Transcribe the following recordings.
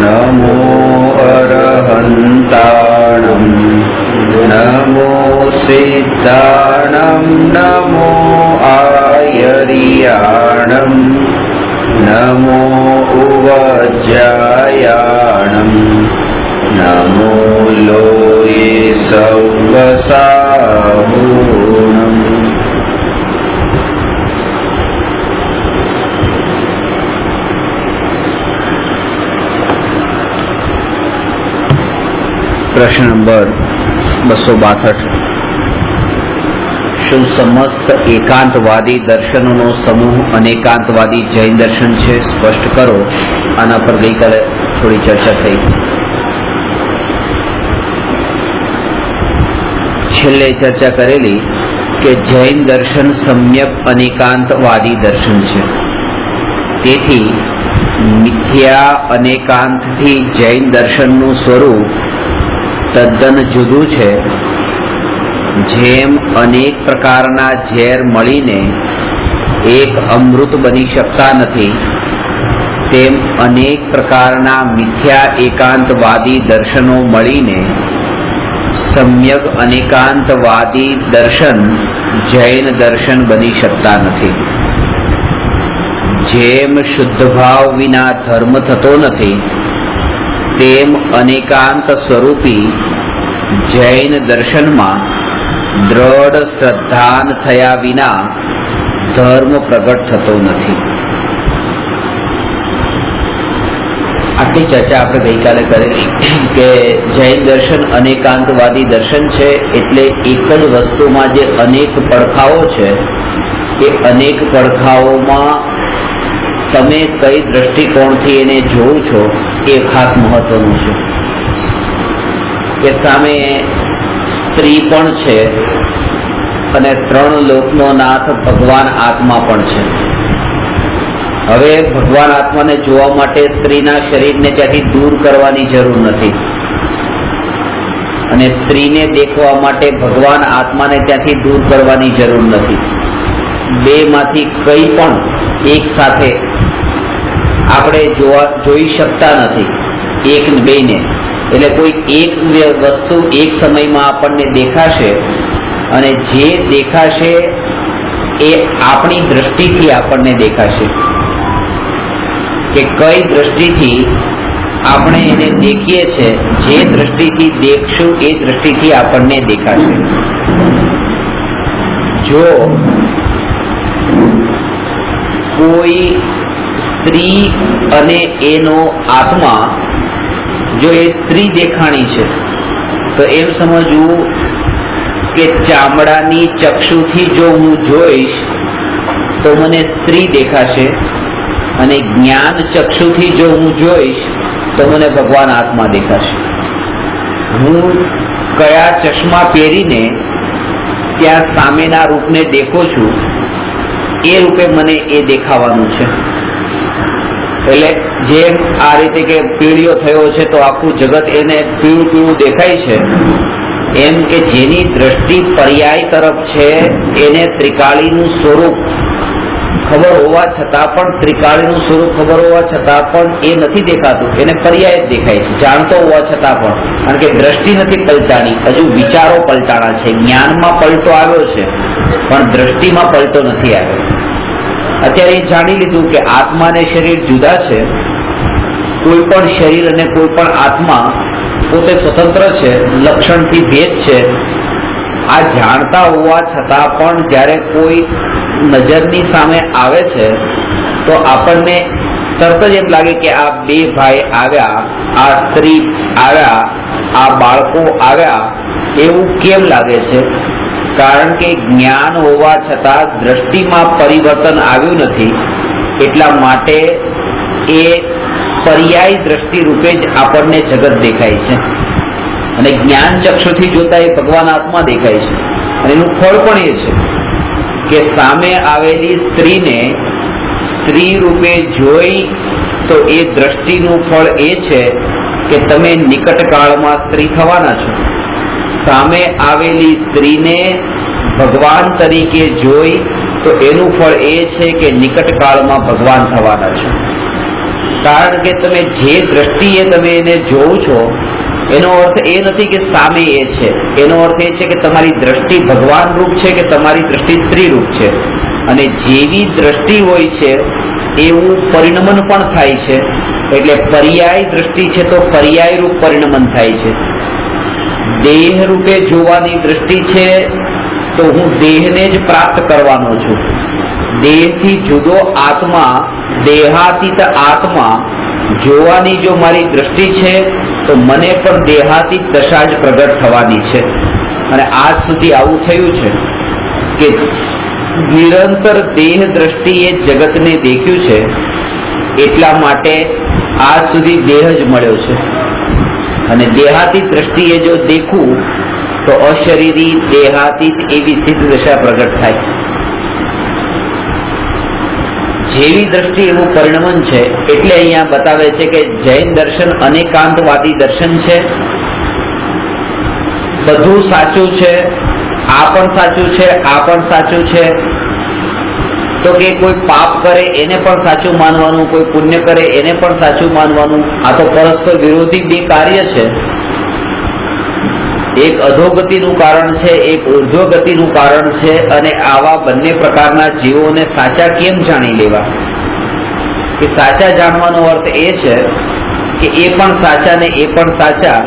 नमो अरहन्ताणं नमो सिद्धाणं नमो आयर्याणं नमो उवज्यायाणं नमो लोये सौगसाहूणम्। प्रश्न नंबर 262। શું સમસ્ત એકાંતવાદી દર્શનોનો સમૂહ અનેકાંતવાદી જૈન દર્શન છે? સ્પષ્ટ કરો। આના પર ગઈકાલે થોડી ચર્ચા થઈ। છેલ્લે ચર્ચા કરેલી કે જૈન દર્શન સમ્યક અનેકાંતવાદી દર્શન છે। તેથી મિથ્યા અનેકાંતથી જૈન દર્શનનું સ્વરૂપ તદ્દન જુદું છે। જેમ અનેક પ્રકારના ઝેર મળીને એક અમૃત બની શકતા નથી, તેમ અનેક પ્રકારના મિથ્યા એકાંતવાદી દર્શનો મળીને સમ્યક અનેકાંતવાદી દર્શન જૈન દર્શન બની શકતા નથી। જેમ શુદ્ધ ભાવ વિના ધર્મ થતો નથી, તેમ અનેકાંત સ્વરૂપી જૈન દર્શનમાં દ્રઢ શ્રદ્ધાન થયા વિના ધર્મ પ્રગટ થતો નથી। આટલી ચર્ચા આપણે ગઈકાલે કરેલી કે જૈન દર્શન અનેકાંતવાદી દર્શન છે, એટલે એક જ વસ્તુમાં જે અનેક પડખાઓ છે એ અનેક પડખાઓમાં તમે કઈ દ્રષ્ટિકોણથી એને જોવો છો એ ખાસ મહત્વનું છે। કે સામે સ્ત્રી પણ છે અને ત્રણ લોકનો નાથ ભગવાન આત્મા પણ છે। હવે ભગવાન આત્માને જોવા માટે સ્ત્રીના શરીરને ત્યાંથી દૂર કરવાની જરૂર નથી, અને સ્ત્રીને દેખવા માટે ભગવાન આત્માને ત્યાંથી દૂર કરવાની જરૂર નથી। બે માંથી કઈ પણ એક સાથે આપણે જોઈ શકતા નથી, એક બેને। એટલે કોઈ એક વસ્તુ એક સમયમાં આપણને દેખાશે, અને જે દેખાશે એ આપણી દ્રષ્ટિથી આપણને દેખાશે। કે કઈ દ્રષ્ટિથી આપણે એને દેખીએ છીએ, જે દ્રષ્ટિથી દેખશું એ દ્રષ્ટિથી આપણને દેખાશે। જો કોઈ સ્ત્રી અને એનો આત્મા, જો એ સ્ત્રી દેખાણી છે તો એમ સમજવું કે ચામડાની ચક્ષુથી જો હું જોઈશ તો મને સ્ત્રી દેખાશે, અને જ્ઞાન ચક્ષુથી જો હું જોઈશ તો મને ભગવાન આત્મા દેખાશે। હું કયા ચશ્મા પહેરીને ત્યાં સામેના રૂપને દેખું છું એ રૂપે મને એ દેખાવાનું છે। એટલે જેમ આ રીતે કે પીળિયો થયો છે તો આખું જગત એને પીળું પીળું દેખાય છે, એમ કે જેની દ્રષ્ટિ પર્યાય તરફ છે એને ત્રિકાળીનું સ્વરૂપ ખબર હોવા છતાં પણ, ત્રિકાળીનું સ્વરૂપ ખબર હોવા છતાં પણ એ નથી દેખાતું, એને પર્યાય જ દેખાય છે, જાણતો હોવા છતાં પણ। કારણ કે દ્રષ્ટિ નથી પલટાણી, હજુ વિચારો પલટાણા છે। જ્ઞાનમાં પલટો આવ્યો છે પણ દ્રષ્ટિમાં પલટો નથી આવ્યો। અત્યારે એ જાણી લીધું કે આત્મા અને શરીર જુદા છે। કોઈ પણ શરીર અને કોઈ પણ આત્મા પોતે સ્વતંત્ર છે, લક્ષણથી ભેદ છે। આ જાણતા હોવા છતાં પણ જ્યારે કોઈ નજરની સામે આવે છે તો આપણને તરત જ એમ લાગે કે આ બે ભાઈ આવ્યા, આ સ્ત્રી આવ્યા, આ બાળકો આવ્યા, એવું કેમ લાગે છે? કારણ કે જ્ઞાન હોવા છતાં દ્રષ્ટિમાં પરિવર્તન આવ્યું નથી, એટલા માટે એ પર્યાય દ્રષ્ટિ રૂપે જ આપણને જગત દેખાય છે। અને જ્ઞાન ચક્ષુથી જોતા એ ભગવાન આત્મા દેખાય છે। અને એનું ફળ પણ એ છે કે સામે આવેલી સ્ત્રીને સ્ત્રી રૂપે જોઈ તો એ દ્રષ્ટિનું ફળ એ છે કે તમે નિકટ કાળમાં સ્ત્રી થવાના છો। સામે આવેલી સ્ત્રીને ભગવાન તરીકે જોઈ તો એનું ફળ એ છે કે નિકટ કાળમાં ભગવાન થવાના છો। કારણ કે તમે જે દ્રષ્ટિએ તમે એને જોવો છો એનો અર્થ એ નથી કે સામે એ છે. એનો અર્થ એ છે કે તમારી દ્રષ્ટિ ભગવાન રૂપ છે કે તમારી દ્રષ્ટિ સ્ત્રી રૂપ છે. અને જેવી દ્રષ્ટિ હોય છે એવું પરિણમન પણ થાય છે. એટલે પર્યાય દ્રષ્ટિ છે તો પર્યાય રૂપ પરિણમન થાય છે. દેહ રૂપે જોવાની દ્રષ્ટિ છે તો હું દેહને જ પ્રાપ્ત કરવાનો છું. દેહથી જુદો આત્મા, દેહાતીત આત્મા જોવાની જો મારી દ્રષ્ટિ છે તો મને પણ દેહાતીત દશા જ પ્રગટ થવાની છે. અને આજ સુધી આવું થયું છે કે નિરંતર દેહ દ્રષ્ટિએ જગતને દેખ્યું છે, એટલા માટે આજ સુધી દેહ જ મળ્યો છે. અને દેહાતીત દ્રષ્ટિએ જો દેખું તો અશરીરી દેહાતીત એવી સિદ્ધ દશા પ્રગટ થાય. જેવી દ્રષ્ટિ એવું પરિણમન છે. એટલે અહીંયા બતાવે છે કે જૈન દર્શન અનેકાંતવાદી દર્શન છે. બધું સાચું છે, આ પણ સાચું છે, આ પણ સાચું છે. તો કે કોઈ પાપ કરે એને પણ સાચું માનવાનું, કોઈ પુણ્ય કરે એને પણ સાચું માનવાનું. આ તો પરસ્પર વિરોધી બે કાર્ય છે. એક અધોગતિનું કારણ છે, એક ઉર્ધ્વગતિનું કારણ છે. અને આવા બંને પ્રકારના જીવોને સાચા કેમ જાણી લેવા? કે સાચા જાણવાનો અર્થ એ છે કે એ પણ સાચા ને એ પણ સાચા.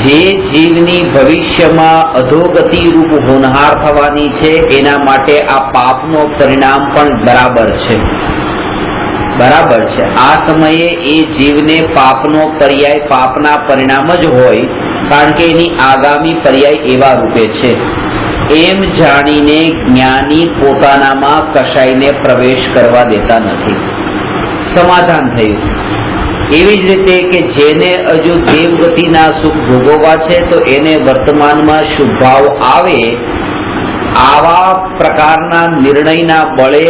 જે જીવની ભવિષ્યમાં અધોગતિ રૂપ હોનહાર થવાની છે એના માટે આ પાપનો પરિણામ પણ બરાબર છે. બરાબર છે. આ સમયે એ જીવને પાપનો પર્યાય પાપના પરિણામ જ હોય, કારણ કે એની આગામી પર્યાય એવા રૂપે છે. એમ જાણીને જ્ઞાની પોતાનામાં કશાયને પ્રવેશ કરવા દેતા નથી. સમાધાન થયું. એવી જ રીતે કે જેને હજુ દેવગતિના સુખ ભોગવવા છે તો એને વર્તમાનમાં શુભ ભાવ આવે, આવા પ્રકારના નિર્ણયના બળે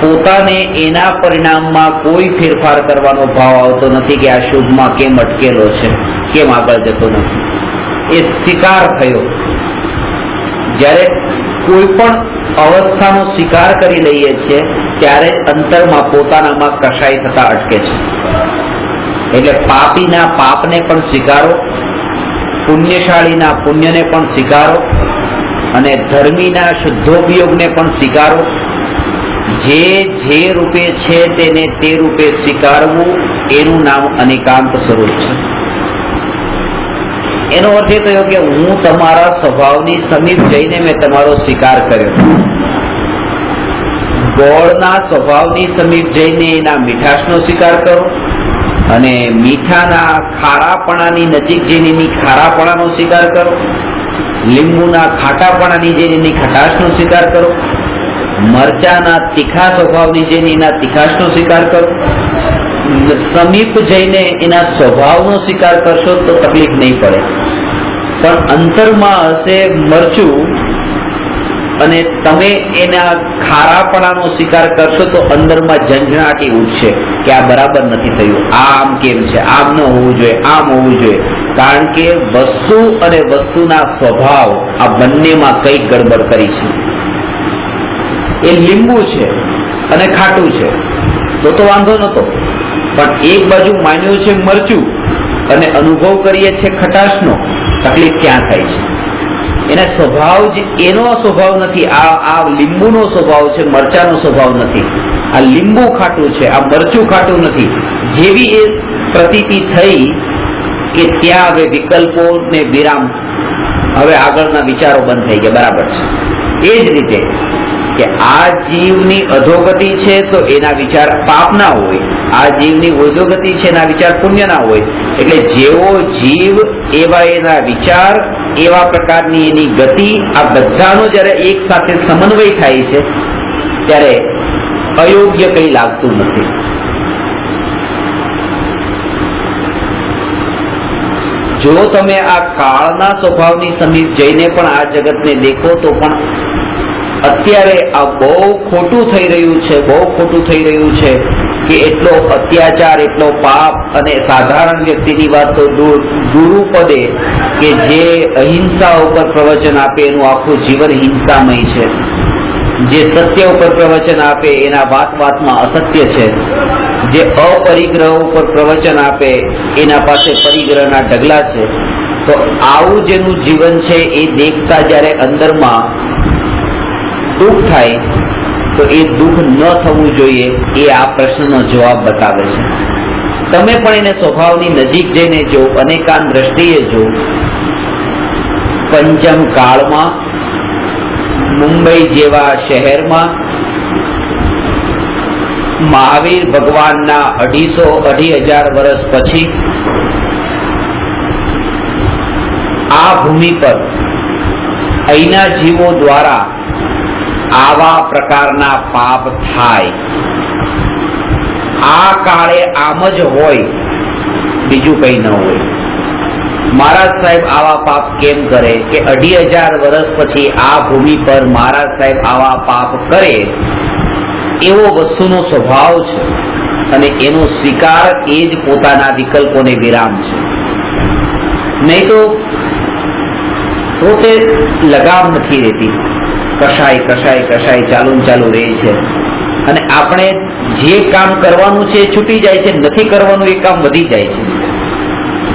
પોતાને એના પરિણામમાં કોઈ ફેરફાર કરવાનો ભાવ આવતો નથી કે આ શુભમાં કેમ અટકેલો છે, કેમ આગળ જતો નથી. એ સ્વીકાર થયો. જ્યારે કોઈ પણ અવસ્થાનો સ્વીકાર કરી લઈએ છીએ ત્યારે અંતરમાં પોતાનામાં કશાય થતા અટકે છે. એટલે પાપીના પાપને પણ સ્વીકારો, પુણ્યશાળીના પુણ્યને પણ સ્વીકારો, અને ધર્મીના શુદ્ધોપયોગને પણ સ્વીકારો. જે રૂપે છે તેને તે રૂપે સ્વીકારવું, એનું નામ અનેકાંત સ્વરૂપ છે. એનો અર્થ એ થયો કે હું તમારા સ્વભાવની સમીપ જઈને મેં તમારો સ્વીકાર કર્યો. ગોળના સ્વભાવની સમીપ જઈને એના મીઠાશનો સ્વીકાર કરો, અને મીઠાના ખારાપણાની નજીક જઈને એની ખારાપણાનો સ્વીકાર કરો. લીંબુના ખાટાપણાની જઈને એની ખટાશનો સ્વીકાર કરો. મરચાના તીખા સ્વભાવની જઈને એના તીખાશનો સ્વીકાર કરો. સમીપ જઈને એના સ્વભાવનો સ્વીકાર કરશો તો તકલીફ નહીં પડે. પણ અંતરમાં હશે મરચું અને તમે એના ખારાપણાનો સ્વીકાર કરશો તો અંદરમાં ઝંઝણાટી ઉઠશે કે આ બરાબર નથી થયું, આમ કેમ છે, આમ ન હોવું જોઈએ, આમ હોવું જોઈએ. કારણ કે વસ્તુ અને વસ્તુના સ્વભાવ આ બંનેમાં કંઈક ગડબડ કરી છે. એ લીંબુ છે અને ખાટું છે તો વાંધો નતો, પણ એક બાજુ માન્યું છે મરચું અને અનુભવ કરીએ છીએ ખટાશનો, તકલીફ ક્યાં થાય છે? એના સ્વભાવ જ એનો સ્વભાવ નથી. આ લીંબુનો સ્વભાવ છે, મરચાનો સ્વભાવ નથી. આ લીંબુ ખાટું છે, આ મરચું ખાટું નથી. જેવી એ પ્રતીતિ થઈ કે ત્યાં હવે વિકલ્પો ને વિરામ, હવે આગળના વિચારો બંધ થઈ ગયા. બરાબર છે. એ જ રીતે કે આ જીવની અધોગતિ છે તો એના વિચાર પાપના હોય, આ જીવની ઉર્ધ્વગતિ છે એના વિચાર પુણ્યના હોય. એટલે જેવો જીવ એવા એના વિચાર, એવા પ્રકારની એની ગતિ, આ બધાનો જ્યારે એક સાથે સમન્વય થાય છે ત્યારે અયોગ્ય કંઈ લાગતું નથી. જો તમે આ કાળના સ્વભાવની સમીપ જઈને પણ આ જગતને દેખો તો પણ અત્યારે આ બહુ ખોટું થઈ રહ્યું છે, બહુ ખોટું થઈ રહ્યું છે કે એટલો અત્યાચાર, એટલો પાપ, અને સાધારણ વ્યક્તિની વાત તો ગુરુપદે કે જે અહિંસા ઉપર પ્રવચન આપે એનું આખું જીવન હિંસામય છે. જે સત્ય ઉપર પ્રવચન આપે એના વાતમાં અસત્ય છે. જે અપરિગ્રહ ઉપર પ્રવચન આપે એના પાસે પરિગ્રહના ઢગલા છે. તો આવું જેનું જીવન છે એ દેખતા જ્યારે અંદરમાં દુઃખ થાય તો એ દુઃખ ન થવું જોઈએ એ આ પ્રશ્નનો જવાબ બતાવે છે. તમે પણ એને સ્વભાવની નજીક જઈને જો, અનેકાંત દ્રષ્ટિએ જો. પંચમ કાળમાં મુંબઈ જેવા શહેરમાં મહાવીર ભગવાનના 2,500 વર્ષ પછી આ ભૂમિ પર અહીંના જીવો દ્વારા આવા પ્રકારના પાપ થાય. આ કાળે આમ જ હોય, બીજું કઈ ન હોય. મહારાજ સાહેબ આવા પાપ કેમ કરે કે 2,500 વર્ષ પછી આ ભૂમિ પર મહારાજ સાહેબ આવા પાપ કરે એવો વસ્તુનો સ્વભાવ છે અને એનો સ્વીકાર એ જ પોતાના વિકલ્પોને વિરામ છે. નહીં તો પોતે લગામ નથી રહેતી, કશાય ચાલુ રહે છે અને આપણે જે કામ કરવાનું છે એ છૂટી જાય છે, નથી કરવાનું એ કામ વધી જાય છે.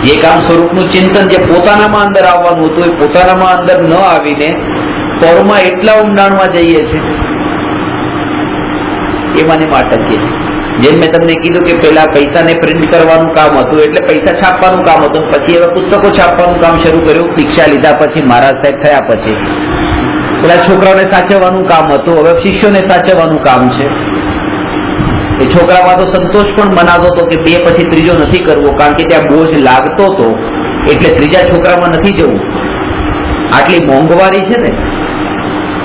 જે કામ સ્વરૂપનું ચિંતન જે પોતાનામાં અંદર આવવાનું હતું એ પોતાનામાં અંદર ન આવીને પરમાં એટલા ઊંડાણમાં જઈએ છે એમાં અટકીએ છીએ. જેમ મેં તમને કીધું કે પેલા પૈસાને પ્રિન્ટ કરવાનું કામ હતું એટલે પૈસા છાપવાનું કામ હતું, પછી હવે પુસ્તકો છાપવાનું કામ શરૂ કર્યું દીક્ષા લીધા પછી, મહારાજ સાહેબ થયા પછી. પેલા છોકરાઓને સાચવવાનું કામ હતું, હવે શિષ્યોને સાચવવાનું કામ છે. એ છોકરામાં તો સંતોષ પણ મનાતો હતો કે 2 પછી ત્રીજો નથી કરવો, કારણ કે ત્યાં બોજ લાગતો હતો એટલે ત્રીજા છોકરામાં નથી જવું. આટલી મોંઘવારી છે ને,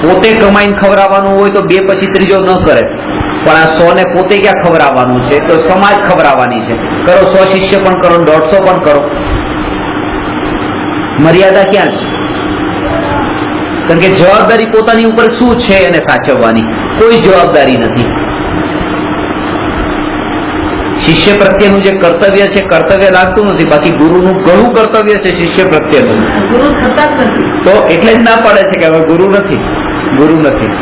પોતે કમાઈને ખવડાવવાનું હોય તો 2 પછી ત્રીજો ન કરે, પણ આ 100 ને પોતે ક્યાં ખવડાવવાનું છે, તો સમાજ ખવડાવવાની છે. કરો 100 શિષ્ય પણ કરો, 150 પણ કરો, મર્યાદા ક્યાં છે? કારણ કે જવાબદારી પોતાની ઉપર શું છે એને સાચવવાની, કોઈ જવાબદારી નથી. શિષ્ય પ્રત્યેનું જે કર્તવ્ય છે કર્તવ્ય લાગતું નથી, બાકી ગુરુનું ઘણું કર્તવ્ય છે શિષ્ય પ્રત્યેનું. ગુરુ થતા જ નથી તો એટલે જ ના પડે છે કે હવે ગુરુ નથી.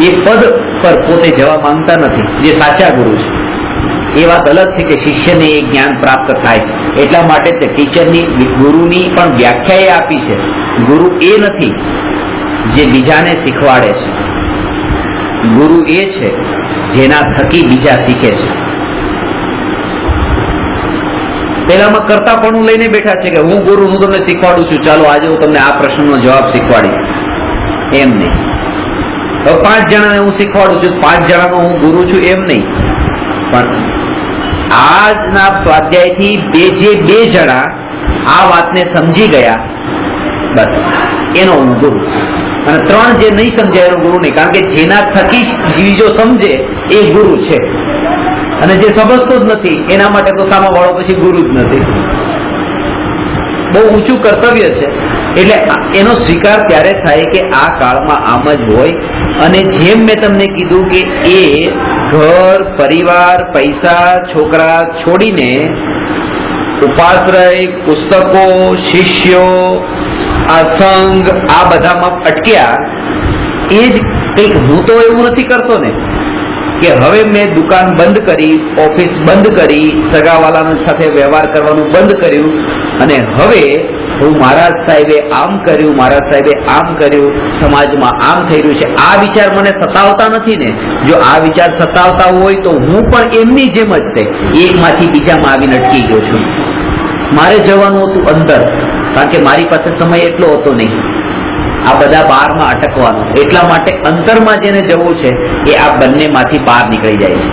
એ પદ પર પોતે જવા માંગતા નથી જે સાચા ગુરુ છે. એ વાત અલગ છે કે શિષ્યને એ જ્ઞાન પ્રાપ્ત થાય, એટલા માટે તે ટીચરની ગુરુની પણ વ્યાખ્યા આપી છે. ગુરુ એ નથી જે બીજાને શીખવાડે છે, ગુરુ એ છે જેના થકી બીજા શીખે છે. પેલામાં કર્તાપણું લઈને બેઠા છે કે હું ગુરુ, હું તમને શીખવાડું છું, ચાલો આજે હું તમને આ પ્રશ્નનો જવાબ શીખવાડીશ. એમ નહીં. હવે 5 જણાને હું શીખવાડું છું, 5 જણાનો હું ગુરુ છું એમ નહીં, પણ આજના સ્વાધ્યાયથી જે 2 જણા આ વાતને સમજી ગયા બસ એનો હું ગુરુ, અને 3 જે નહીં સમજાય એનો ગુરુ નહીં. કારણ કે જેના થકી બીજો સમજે એ ગુરુ છે, અને જે સમજતો જ નથી એના માટે તો સામા વાળો પછી ગુરુ જ નથી. બહુ ઊંચું કર્તવ્ય છે. એટલે એનો સ્વીકાર ત્યારે થાય કે આ કાળમાં આમ જ હોય. અને જેમ મેં તમને કીધું કે એ ઘર પરિવાર પૈસા છોકરા છોડીને ઉપાશ્રય પુસ્તકો શિષ્યો આ સંઘ આ બધામાં અટક્યા. એ જ કંઈક હું તો એવું નથી કરતો ને કે હવે મેં દુકાન બંધ કરી, ઓફિસ બંધ કરી, સગાવાલાના સાથે વ્યવહાર કરવાનું બંધ કર્યું અને હવે હું મહારાજ સાહેબે આમ કર્યું, મહારાજ સાહેબે આમ કર્યું, સમાજમાં આમ થઈ રહ્યું છે, આ વિચાર મને સતાવતા નથી ને. જો આ વિચાર સતાવતા હોય તો હું પણ એમની જેમ જ તે એકમાંથી બીજામાં આવીને અટકી ગયો છું. મારે જવાનું હતું અંદર, કારણ કે મારી પાસે સમય એટલો હતો નહીં આ બધા બહારમાં અટકવાનો. એટલા માટે અંતરમાં જેને જવું છે એ આ બંનેમાંથી બહાર નીકળી જાય છે.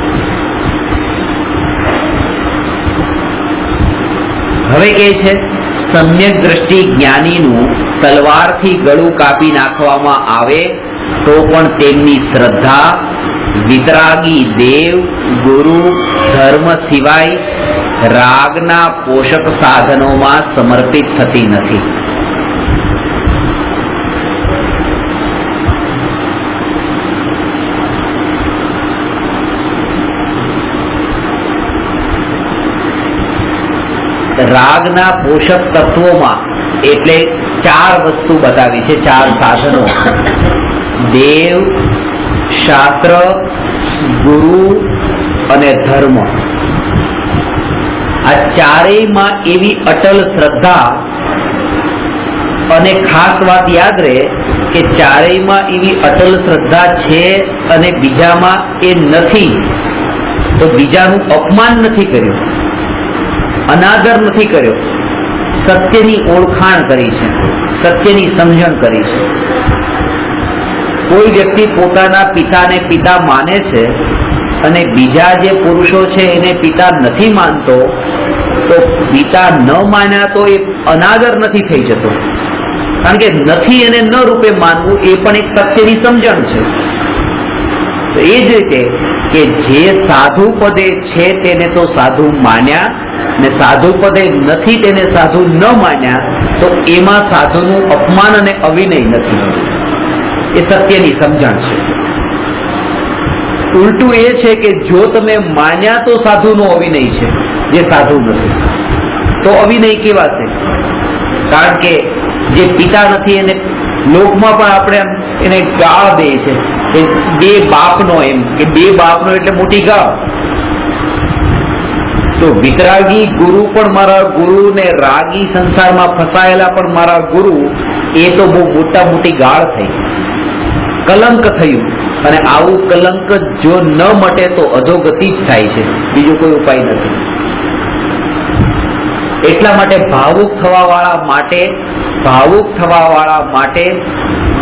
હવે કે છે સમ્યક દ્રષ્ટિ જ્ઞાનીનું તલવારથી ગળું કાપી નાખવામાં આવે તો પણ તેમની શ્રદ્ધા વિતરાગી દેવ ગુરુ ધર્મ સિવાય રાગના પોષક સાધનોમાં સમર્પિત થતી નથી. રાગના પોષક તત્વોમાં એટલે 4 વસ્તુ બતાવી છે, 4 સાધનો: દેવ, શાસ્ત્ર, ગુરુ અને ધર્મ, આ ચારેયમાં એવી અટલ શ્રદ્ધા, અને ખાસ વાત યાદ રહે કે ચારેયમાં એવી અટલ શ્રદ્ધા છે અને બીજામાં એ નથી, તો બીજાનું અપમાન નથી કર્યું, અનાદર નથી કર્યો, સત્યની ઓળખાણ કરી છે, સત્યની સમજણ કરી છે. કોઈ વ્યક્તિ પોતાના પિતાને પિતા માને છે અને બીજા જે પુરુષો છે એને પિતા નથી માનતો, તો પિતા ન માન્યા તો એ અનાદર નથી થઈ જતો, કારણ કે નથી એને ન રૂપે માનવું એ પણ એક સત્યની સમજણ છે. તો એ જ રીતે કે જે સાધુ પદે છે તેને તો સાધુ માન્યા, ને સાધુ પદે નથી તેને સાધુ ન માન્યા, તો એમાં સાધુનું અપમાન અને અવિનય નથી, એ સત્યની સમજણ છે. ઉલટું એ છે કે જો તમે માન્યા તો સાધુનો અવિનય છે, જે સાધુ નથી તો અવિનય કેવા છે? કારણ કે જે પિતા નથી એને લોકમાં પણ આપણે એને ગાળ દે છે કે બે બાપનો, એમ કે બે બાપનો એટલે મોટી ગાળ. તો વિતરાગી ગુરુ પણ મારા ગુરુ ને રાગી સંસારમાં ફસાયેલા પણ મારા ગુરુ, એ તો બહુ મોટી ગાળ થઈ, કલંક થયું. અને આવું કલંક જો ન મટે તો અધોગતિ જ થાય છે, બીજો કોઈ ઉપાય નથી. એટલા માટે ભાવુક થવા વાળા માટે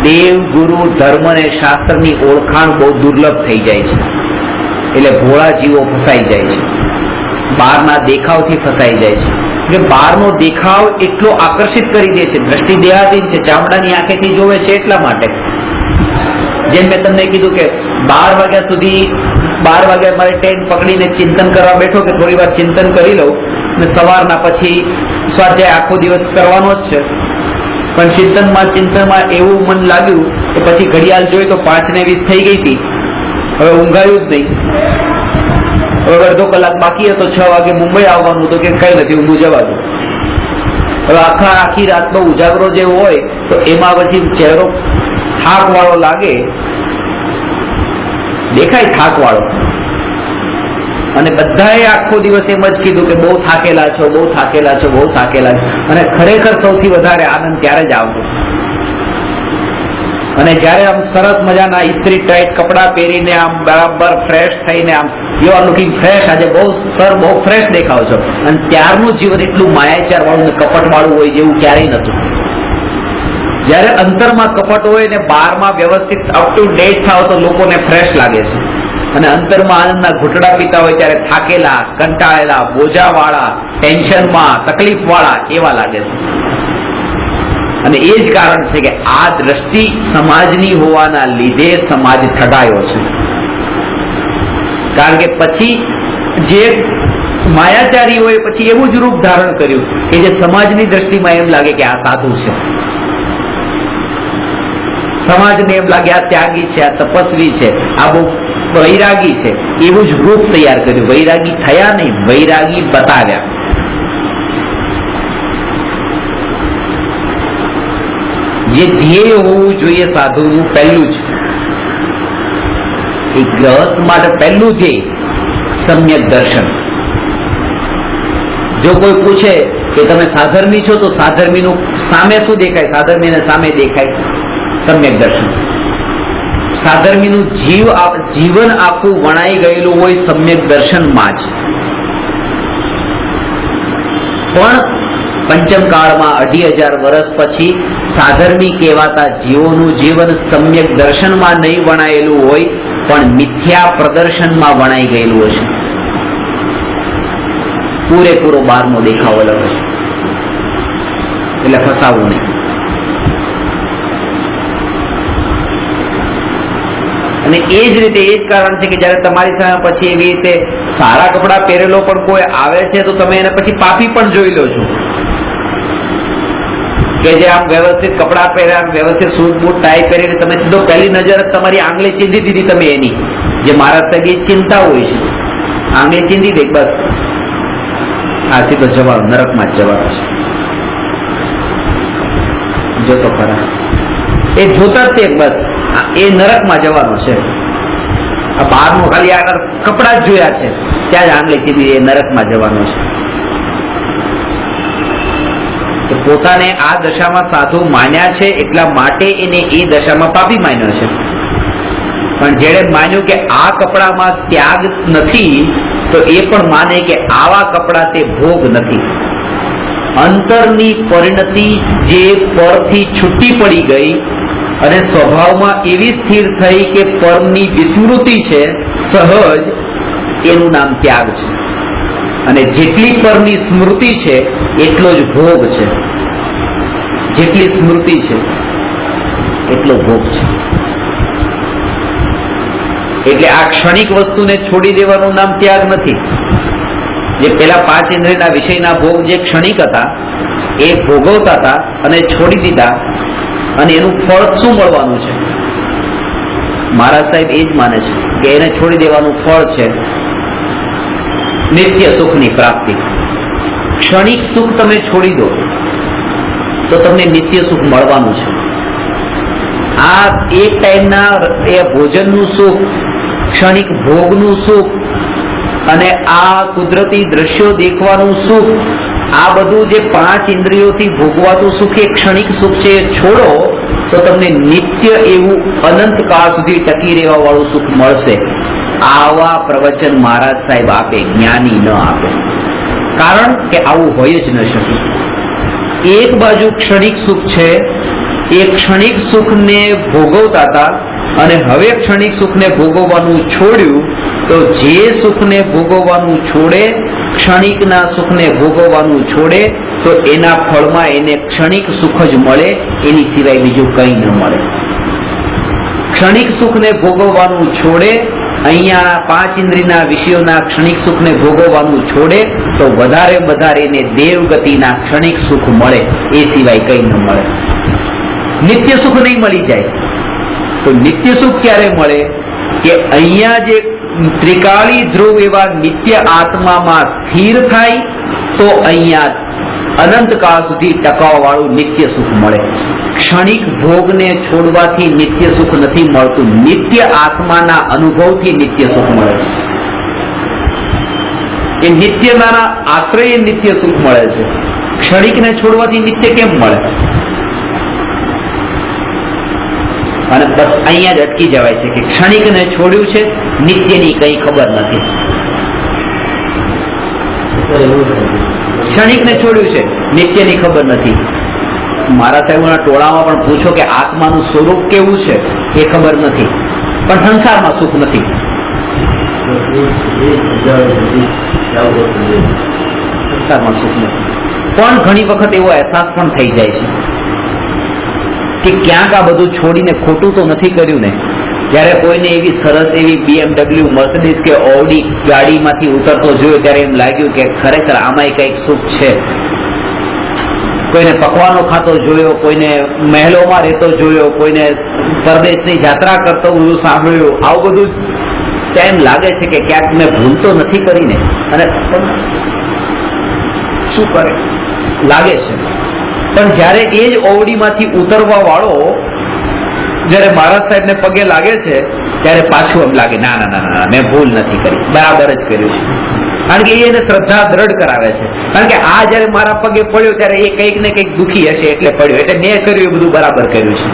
દેવ, ગુરુ, ધર્મ અને શાસ્ત્રની ઓળખાણ બહુ દુર્લભ થઈ જાય છે. એટલે ભોળા જીવો ફસાઈ જાય છે, બહારના દેખાવથી ફસાઈ જાય છે. એટલે બહારનો દેખાવ એટલો આકર્ષિત કરી દે છે, દ્રષ્ટિ દેહાધીન છે, ચામડાની આંખેથી જોવે છે. એટલા માટે જેમ મેં તમને કીધું કે 12 વાગ્યા સુધી 12 વાગ્યા મારે ટેન્ટ પકડીને ચિંતન કરવા બેઠો કે થોડી વાર ચિંતન કરી લઉં, અને સવારના પછી સ્વાધ્યાય આખો દિવસ કરવાનો જ છે. પણ ચિંતનમાં એવું મન લાગ્યું કે પછી ઘડિયાળ જોઈ તો 5:20 થઈ ગઈ હતી, હવે ઊંઘાયું જ નહીં. હવે અડધો કલાક બાકી હતો, 6 વાગે મુંબઈ આવવાનું તો કે કઈ નથી, ઊંઘું જવા દો. હવે આખી રાતનો ઉજાગરો જે હોય તો એમાં પછી ચહેરો થાક વાળો લાગે, દેખાય થાક વાળો. અને બધાએ આખો દિવસ એમ જ કીધું કે બહુ થાકેલા છો, બહુ થાકેલા છો, બહુ થાકેલા છો. અને ખરેખર સૌથી વધારે આનંદ ત્યારે જ આવતો. અને જયારે આમ સરસ મજાના ઇસ્ત્રી ટાઈટ કપડા પહેરીને આમ બરાબર ફ્રેશ થઈને આમ યુ આર લુકિંગ ફ્રેશ, આજે બહુ ફ્રેશ દેખાવ છો. અને ત્યારનું જીવન એટલું માયાચાર વાળું ને કપટ વાળું હોય જેવું ક્યારેય નતું. જયારે અંતરમાં કપટ હોય ને બહારમાં વ્યવસ્થિત અપ ટુ ડેટ થાવ તો લોકોને ફ્રેશ લાગે છે. અને અંતરમાં આનંદના ઘૂંટડા પીતા હોય ત્યારે થાકેલા, કંટાળેલા, બોજાવાળા, ટેન્શનમાં, તકલીફવાળા એવા લાગે છે. અને એ જ કારણ છે કે આ દ્રષ્ટિ સમાજની હોવાના લીધે સમાજ ઠગાયો છે. કારણ કે પછી જે માયાચારી હોય પછી એવું જ રૂપ ધારણ કર્યું કે જે સમાજની દ્રષ્ટિમાં એમ લાગે કે આ સાધુ છે, સમાજને એમ લાગે આ ત્યાગી છે, આ તપસ્વી છે, આ બહુ વૈરાગી છે. એવું જ રૂપ તૈયાર કર્યું. વૈરાગી થયા નહીં, વૈરાગી બતાવ્યા. જે ધ્યેય હોવું જોઈએ સાધુનું પહેલું જ, એક ગ્રહસ્થ માટે પહેલું ધ્યેય સમ્યક દર્શન. જો કોઈ પૂછે કે તમે સાધર્મી છો તો સાધર્મીનું સામે શું દેખાય? સાધર્મીને સામે દેખાય સમ્યક દર્શન. સાધર્મીનું જીવન આખું વણાઈ ગયેલું હોય સમ્યક દર્શનમાં જ. પણ પંચમ કાળમાં 2500 વર્ષ પછી સાધર્મી કહેવાતા જીવોનું જીવન સમ્યક દર્શનમાં નહીં વણાયેલું હોય, પણ મિથ્યા પ્રદર્શનમાં વણાઈ ગયેલું હશે. પૂરેપૂરો બહારનો દેખાવ અલગ હશે. એટલે ફસાવું નહીં. અને એ જ રીતે એ જ કારણ છે કે જયારે તમારી સામે પછી એવી રીતે સારા કપડા પહેરેલો પણ કોઈ આવે છે તો તમે એને પછી પાપી પણ જોઈ લો છો. કે જે આમ વ્યવસ્થિત કપડા પહેર્યા, વ્યવસ્થિત સૂટ બૂટ ટાઈ પહેરીને તમે સીધો પહેલી નજર તમારી આંગળી ચીંધી દીધી તમે એની, જે મારા સગી ચિંતા હોય છે, આંગળી ચીંધી દે બસ, આ સીધો જવાનો નરકમાં જ જવાનો છે. જો તો ખરા એ જોતા જ તે બસ એ નરકમાં જવાનું છે. આ બહારનું ખાલી આગળ કપડા જ જોયા છે ત્યાં જ આંગળી સીધી એ નરકમાં જવાનો છે. પોતાને આ દશામાં સાધુ માન્યા છે એટલા માટે એને એ દશામાં પાપી માન્યો છે. પણ જેણે માન્યું કે આ કપડામાં ત્યાગ નથી તો એ પણ માને કે આવા કપડા તે ભોગ નથી. અંતરની પરિણતિ જે પરથી છૂટી પડી ગઈ અને સ્વભાવમાં એવી સ્થિર થઈ કે પરની વિસ્મૃતિ છે સહજ, એનું નામ ત્યાગ છે. અને જેટલી પરની સ્મૃતિ છે એટલો જ ભોગ છે. જેટલી સ્મૃતિ છે એટલો ભોગ છે. એટલે આ ક્ષણિક વસ્તુને છોડી દેવાનું નામ ત્યાગ નથી. જે પેલા 5 ઇન્દ્રિયના વિષયના ભોગ જે ક્ષણિક હતા એ ભોગવતા હતા અને છોડી દીધા, અને એનું ફળ શું મળવાનું છે? મહારાજ સાહેબ એ જ માને છે કે એને છોડી દેવાનું ફળ છે નિત્ય સુખની પ્રાપ્તિ. ક્ષણિક સુખ તમે છોડી દો તો તમને નિત્ય સુખ મળવાનું છે. આ એક ટાઈમના એ ભોજનનું સુખ, ક્ષણિક ભોગનું સુખ અને આ કુદરતી દ્રશ્યો દેખવાનું સુખ, આ બધું જે 5 ઇન્દ્રિયોથી ભોગવાતું સુખ એ ક્ષણિક સુખ છે, છોડો તો તમને નિત્ય એવું અનંત કાળ સુધી ટકી રહેવા વાળું સુખ મળશે. આવા પ્રવચન મહારાજ સાહેબ આપે, જ્ઞાની ન આપે. કારણ કે આવું હોય જ ન શકે. એક બાજુ ક્ષણિક સુખ છે, એ ક્ષણિક સુખને ભોગવતા હતા અને હવે ક્ષણિક સુખને ભોગવવાનું છોડ્યું, તો જે સુખને ભોગવવાનું છોડે, ક્ષણિકના સુખને ભોગવવાનું છોડે, તો એના ફળમાં એને ક્ષણિક સુખ જ મળે, એની સિવાય બીજું કંઈ ન મળે. ક્ષણિક સુખને ભોગવવાનું છોડે, અહીંયા 5 ઇન્દ્રિયના વિષયોના ક્ષણિક સુખને ભોગવવાનું છોડે, તો વધારે એને દેવગતિના ક્ષણિક સુખ મળે, એ સિવાય કંઈ ન મળે. નિત્ય સુખ નહીં મળી જાય. તો નિત્ય સુખ ક્યારે મળે? કે અહીંયા જે ત્રિકાળી ધ્રુવ એવા નિત્ય આત્મામાં સ્થિર થાય તો અહીંયા અનંતકાળ સુધી ટકાવવા વાળું નિત્ય સુખ મળે. ક્ષણિક ભોગને છોડવાથી નિત્ય સુખ નથી મળતું, નિત્ય આત્માના અનુભવથી નિત્ય સુખ મળે છે. એ નિત્યના આશ્રય નિત્ય સુખ મળે છે. ક્ષણિકને છોડવાથી નિત્ય કેમ મળે? અને બસ અહીંયા જ અટકી જવાય છે કે ક્ષણિકને છોડ્યું છે, નિત્યની કઈ ખબર નથી. ક્ષણિકને છોડ્યું છે, નિત્યની ખબર નથી. મારા સાહેબોના ટોળામાં પણ પૂછો કે આત્માનું સ્વરૂપ કેવું છે, એ ખબર નથી. પણ સંસારમાં સુખ નથી. સંસારમાં સુખ નથી. પણ ઘણી વખત એવો અહેસાસ પણ થઈ જાય છે કે ક્યાંક આ બધું છોડીને ખોટું તો નથી કર્યું ને. જ્યારે કોઈને એવી સરસ એવી BMW, મર્સિડીઝ કે ઓડી ગાડીમાંથી ઉતરતો જોયો ત્યારે એમ લાગ્યું કે ખરેખર આમાંય કંઈક સુખ છે. કોઈને પકવાનો ખાતો જોયો, કોઈને મહેલોમાં રહેતો જોયો, કોઈને પરદેશની યાત્રા કરતો બધું સાંભળ્યું. આવું બધું એમ લાગે છે કે ક્યાંક મેં ભૂલ તો નથી કરીને, અને શું કરે લાગે છે. પણ જ્યારે એ જ ઓવડીમાંથી ઉતરવા વાળો જયારે મહારાજ સાહેબને પગે લાગે છે ત્યારે પાછું એમ લાગે ના ના ના ના, મેં ભૂલ નથી કરી, બરાબર જ કર્યું છે. કારણ કે એને શ્રદ્ધા દ્રઢ કરાવે છે. કારણ કે આ જયારે મારા પગે પડ્યો ત્યારે એ કંઈક ને કંઈક દુખી હશે એટલે પડ્યો, એટલે મેં કર્યું એ બધું બરાબર કર્યું છે.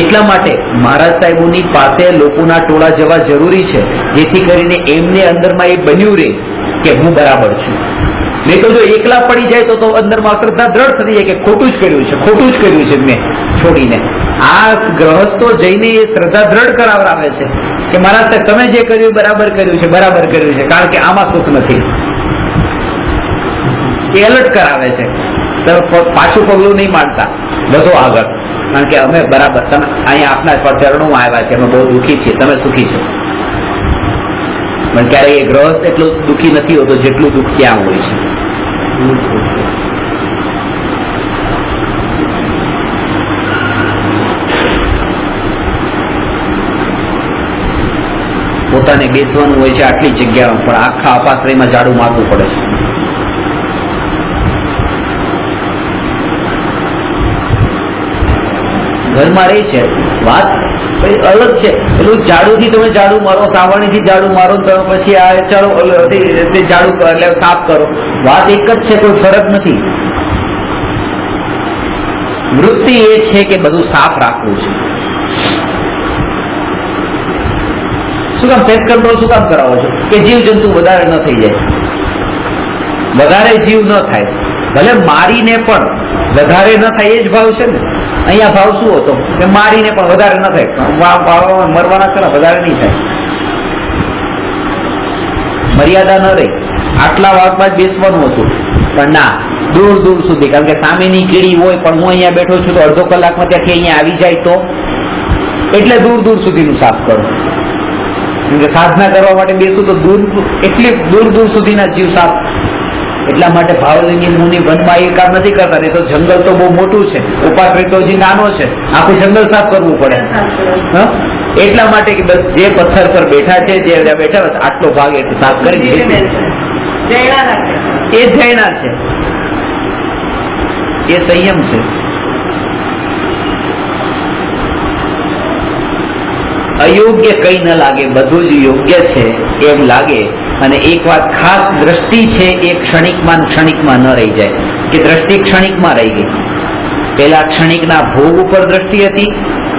એટલા માટે મહારાજ સાહેબોની પાસે લોકોના ટોળા જવા જરૂરી છે, જેથી કરીને એમને અંદરમાં એ બન્યું રહે કે હું બરાબર છું. નહીં તો જો એકલા પડી જાય તો અંદરમાં શ્રદ્ધા દ્રઢ થઈ જાય કે ખોટું જ કર્યું છે, ખોટું જ કર્યું છે મેં છોડીને. આ ગ્રહસ્થો જઈને એ શ્રદ્ધા દ્રઢ કરાવરાવે છે કે મહારાજ સાહેબ તમે જે કર્યું બરાબર કર્યું છે, બરાબર કર્યું છે. કારણ કે આમાં સુખ નથી. એ એલર્ટ કરાવે છે. પાછું પગલું નહીં માંડતા, વધો આગળ. કારણ કે અમે બરાબર, તમે અહીંયા આપના ચરણોમાં આવ્યા છે, અમે બહુ દુઃખી છીએ, તમે સુખી છો. પણ ક્યારે એ ગ્રહસ્થ એટલું દુઃખી નથી હોતો જેટલું દુઃખ ત્યાં હોય છે. પોતાને બેસવાનું હોય છે આટલી જગ્યામાં, પણ આખા અપાશ્રયમાં ઝાડુ મારવું પડે છે. ઘરમાં રહે છે વાત અલગ છે, પેલું ઝાડુથી તમે ઝાડુ મારો, સાવરણીથી ઝાડુ મારો, તો પછી આ ચાલો તે ઝાડુ એટલે સાફ કરો, વાત એક જ છે, કોઈ ફરક નથી. વૃત્તિ એ છે કે બધું સાફ રાખવું છે. શું કામ પેસ્ટ કંટ્રોલ શું કામ કરાવો છો? કે જીવ જંતુ વધારે ન થઈ જાય, વધારે જીવ ન થાય, ભલે મારીને પણ વધારે ન થાય, એ જ ભાવ છે ને. અહીંયા ભાવ શું હતો કે મારીને પણ વધારે ન થાય, મરવાના છે ને, વધારે નહીં થાય, મર્યાદા ન રહી. આટલા વાગમાં જ બેસવાનું હતું, પણ ના, દૂર દૂર સુધી, કારણ કે સામેની કીડી હોય, પણ હું અહીંયા બેઠો છું તો અડધો કલાકમાં ત્યાંથી અહીંયા આવી જાય તો, એટલે દૂર દૂર સુધીનું સાફ કરો. સાધના કરવા માટે બેસું તો એટલી દૂર દૂર સુધીના જીવ સાફ. એટલા માટે ભાવલિંગી મુનિ વનમાં એ કામ નથી કરતા. નહીં તો જંગલ તો બહુ મોટું છે, ઉપાશ્રિતોજી નાનો છે, આખું જંગલ સાફ કરવું પડે. એટલા માટે કે બસ જે પથ્થર પર બેઠા છે, જે બેઠા આટલો ભાગ એ સાફ કરી દે, એ જૈના છે, એ સંયમ છે. અયોગ્ય કઈ ન લાગે, બધું જ યોગ્ય છે એમ લાગે. અને એક વાત ખાસ, દ્રષ્ટિ છે એ ક્ષણિકમાં ન રહી જાય, કે દ્રષ્ટિ ક્ષણિકમાં રહી ગઈ. પેલા ક્ષણિકના ભોગ ઉપર દ્રષ્ટિ હતી,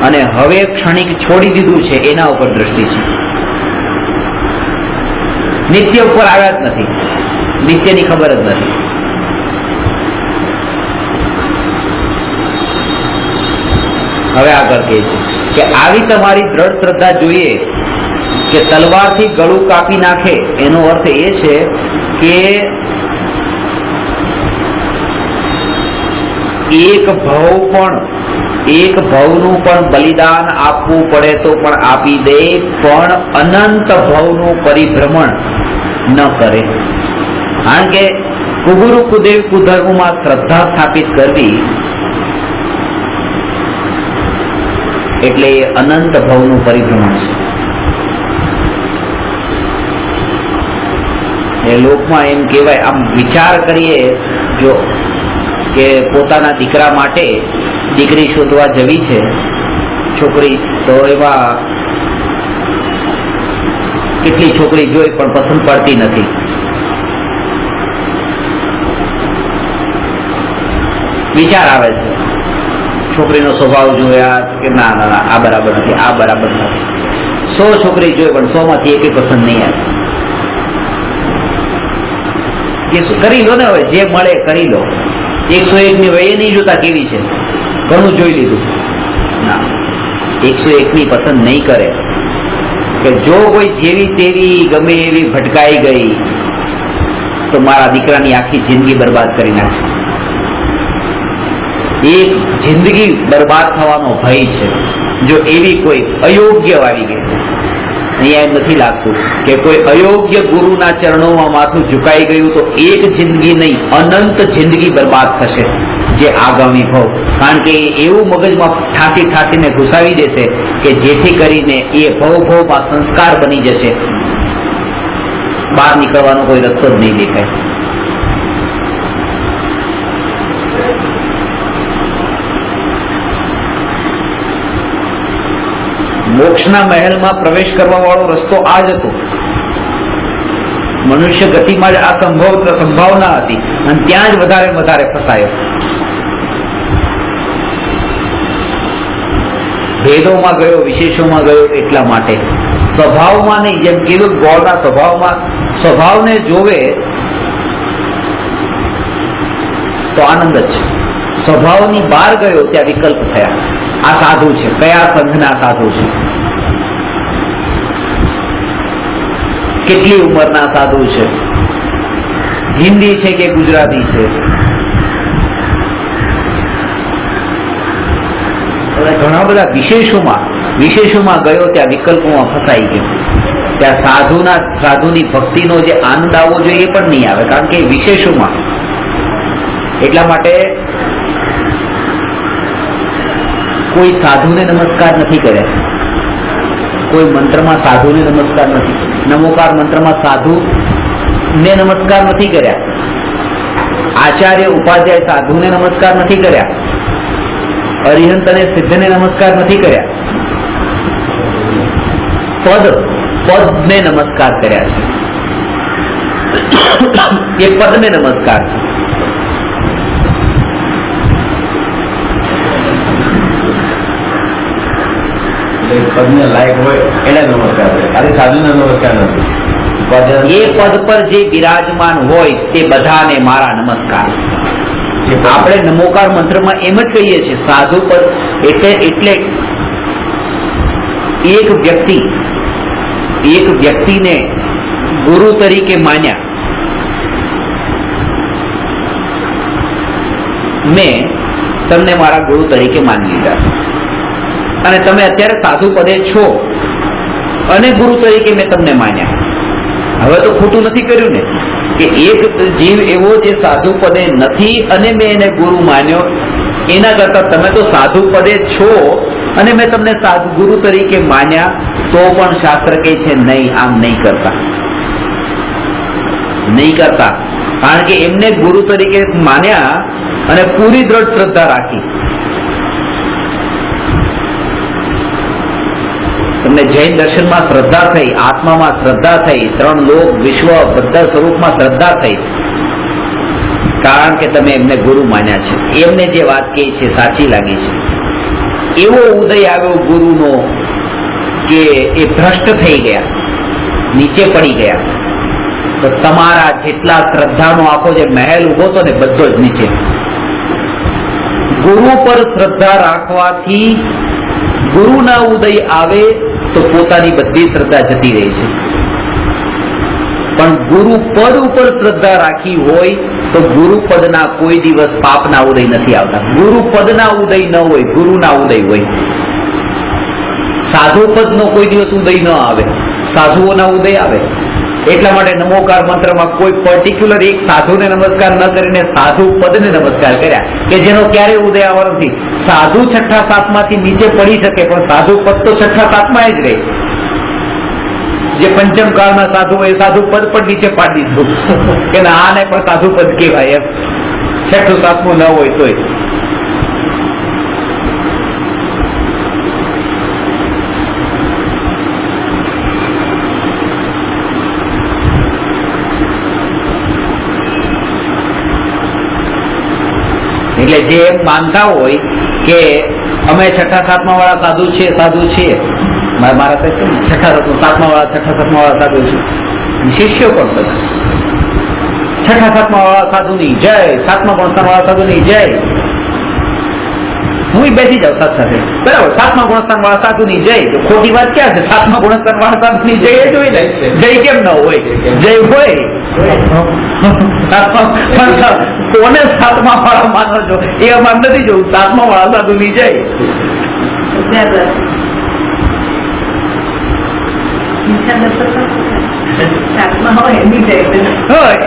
અને હવે ક્ષણિક છોડી દીધું છે એના ઉપર દ્રષ્ટિ છે. નિત્ય ઉપર આવ્યા જ નથી, નિત્યની ખબર જ નથી. હવે આગળ કહે છે કે આવી તમારી દ્રઢ શ્રદ્ધા જોઈએ કે તલવારથી ગળું કાપી નાખે. એનો અર્થ એ છે કે એક ભવનું પણ બલિદાન આપવું પડે તો પણ આપી દે, પણ અનંત ભવનું પરિભ્રમણ ન કરે. કારણ કે કુગુરુ કુદેવ કુધર્મમાં શ્રદ્ધા સ્થાપિત કરવી એટલે એ અનંત ભવનું પરિભ્રમણ છે. એ લોકમાં એમ કહેવાય, આમ વિચાર કરીએ જો કે પોતાના દીકરા માટે દીકરી શોધવા જવી છે છોકરી, તો એમાં કેટલી છોકરી જોઈ પણ પસંદ પડતી નથી. વિચાર આવે છે, છોકરીનો સ્વભાવ જોયા કે ના ના ના, આ બરાબર નથી, આ બરાબર નથી. 100 છોકરી જોઈ પણ 100 માંથી એક પસંદ નહીં આવે. એ શું કરી લો ને, હવે જે મળે કરી લો. 101 ની વયે નહીં જોતા કેવી છે, ઘણું જોઈ લીધું. ના, 101 ની પસંદ નહીં કરે. કે જો કોઈ જેવી તેવી ગમે એવી ભટકાઈ ગઈ તો મારા દીકરાની આખી જિંદગી બરબાદ કરી નાખશે. એક જિંદગી બરબાદ થવાનો ભય છે જો એવી કોઈ અયોગ્ય આવી ગઈ. અહીંયા એમ નથી લાગતું કે કોઈ અયોગ્ય ગુરુના ચરણોમાં માથું ઝુકાઈ ગયું તો એક જિંદગી નહીં, અનંત જિંદગી બરબાદ થશે જે આગામી ભવ. કારણ કે એવું મગજમાં ઠાંસીને ઘુસાવી દેશે કે જેથી કરીને એ ભવમાં સંસ્કાર બની જશે, બહાર નીકળવાનો કોઈ રસ્તો જ નહીં દેખાય. મોક્ષના મહેલમાં પ્રવેશ કરવા વાળો રસ્તો આ જ હતો. મનુષ્ય ગતિમાં જ આ સંભાવના હતી અને ત્યાં જ વધારે ફસાયો. ભેદોમાં ગયો, વિશેષોમાં ગયો. એટલા માટે સ્વભાવમાં નહીં, જેમ કીધું ગોળના સ્વભાવને જોવે તો આનંદ જ છે. સ્વભાવની બહાર ગયો ત્યાં વિકલ્પ થયા. આ સાધુ છે, કયા સંઘના સાધુ છે, કેટલી ઉંમરના સાધુ છે, હિન્દી છે કે ગુજરાતી છે. ઘણા બધા વિશેષોમાં ગયો ત્યાં વિકલ્પોમાં ફસાઈ ગયો. ત્યાં સાધુની ભક્તિનો જે આનંદ આવવો જોઈએ એ પણ નહીં આવે, કારણ કે વિશેષોમાં. એટલા માટે કોઈ સાધુને નમસ્કાર નથી કર્યા, કોઈ મંત્રમાં સાધુને નમસ્કાર નથી, નમોકાર મંત્રમાં સાધુને નમસ્કાર નથી કર્યા, આચાર્ય ઉપાધ્યાય સાધુને નમસ્કાર નથી કર્યા, અરિહંત અને સિદ્ધને નમસ્કાર નથી કર્યા. પદને નમસ્કાર કર્યા છે, એ પદને નમસ્કાર છે. પદને લાયક હોય એને નમસ્કાર છે, ખાલી સાધુને નમસ્કાર નથી. એ પદ પર જે બિરાજમાન હોય તે બધાને મારા નમસ્કાર. આપણે નમોકાર મંત્રમાં એમ જ કહીએ છીએ સાધુ પદ એટલે એક વ્યક્તિને ગુરુ તરીકે માન્યા. મેં તમને મારા ગુરુ તરીકે માની લીધા અને તમે અત્યારે સાધુ પદે છો અને ગુરુ તરીકે મેં તમને માન્યા. હવે તો ખોટું નથી કર્યું ને કે એક જીવ એવો જે સાધુ પદે નથી અને મેં એને ગુરુ માન્યો, એના કરતા તમે તો સાધુ પદે છો અને મેં તમને સાધુ ગુરુ તરીકે માન્યા, તો પણ શાસ્ત્ર કહે છે નહીં, આમ નહીં કરતા. કારણ કે એમને ગુરુ તરીકે માન્યા અને પૂરી દ્રઢ શ્રદ્ધા રાખી. તમને જૈન દર્શનમાં શ્રદ્ધા થઈ, આત્મામાં શ્રદ્ધા થઈ, 3 લોક વિશ્વ બધા સ્વરૂપમાં શ્રદ્ધા થઈ, કારણ કે તમે એમને ગુરુ માન્યા છે. એમને જે વાત કહી છે સાચી લાગી છે. એવો ઉદય આવ્યો ગુરુનો કે એ ભ્રષ્ટ થઈ ગયા, નીચે પડી ગયા. તો તમારા જેટલા શ્રદ્ધાનો આખો જે મહેલ ઉભો હતો ને બધો જ નીચે. ગુરુ પર શ્રદ્ધા રાખવાથી ગુરુના ઉદય આવે તો પોતાની બધી શ્રદ્ધા જતી રહે છે. પણ ગુરુ પદ ઉપર શ્રદ્ધા રાખી હોય તો ગુરુ પદના કોઈ દિવસ પાપના ઉદય નથી આવતા. ગુરુ પદના ઉદય ન હોય, ગુરુના ઉદય હોય. સાધુ પદનો કોઈ દિવસ ઉદય ન આવે, સાધુઓના ઉદય આવે. એટલા માટે નમોકાર મંત્રમાં કોઈ પર્ટિક્યુલર એક સાધુને નમસ્કાર ન કરીને સાધુ પદને નમસ્કાર કર્યા કે જેનો ક્યારેય ઉદય આવવાનો નથી. સાધુ 6ઠા 7માંથી નીચે પડી શકે પણ સાધુ પદ તો 6ઠા 7માં જ રહે. જે પંચમ કાળના સાધુ એ સાધુ પદ પણ નીચે પાડી દીધું કે આને પણ સાધુ પદ કહેવાય એમ, 6ઠું 7મું ન હોય તોય. એટલે જે માનતા હોય કે અમે 6ઠા 7મા વાળા સાધુ છીએ, મારા 6ઠા 7મા વાળા સાધુ છે, શિષ્યો પણ બધા 6ઠા 7મા વાળા સાધુની જય, 7મા ગુણસ્થાન વાળા સાધુની જય. હું બેસી જાઉં સાથે બરાબર, 7મા ગુણસ્થાન વાળા સાધુની જય. તો ખોટી વાત ક્યાં છે? 7મા ગુણસ્થાન વાળા સાધુની જય એ જોઈ લે. જય કેમ ન હોય? જય હોય. કોને 7મા વાળા માનો છો એ અમારે નથી જોવું. 7મા વાળા સાધુની જય.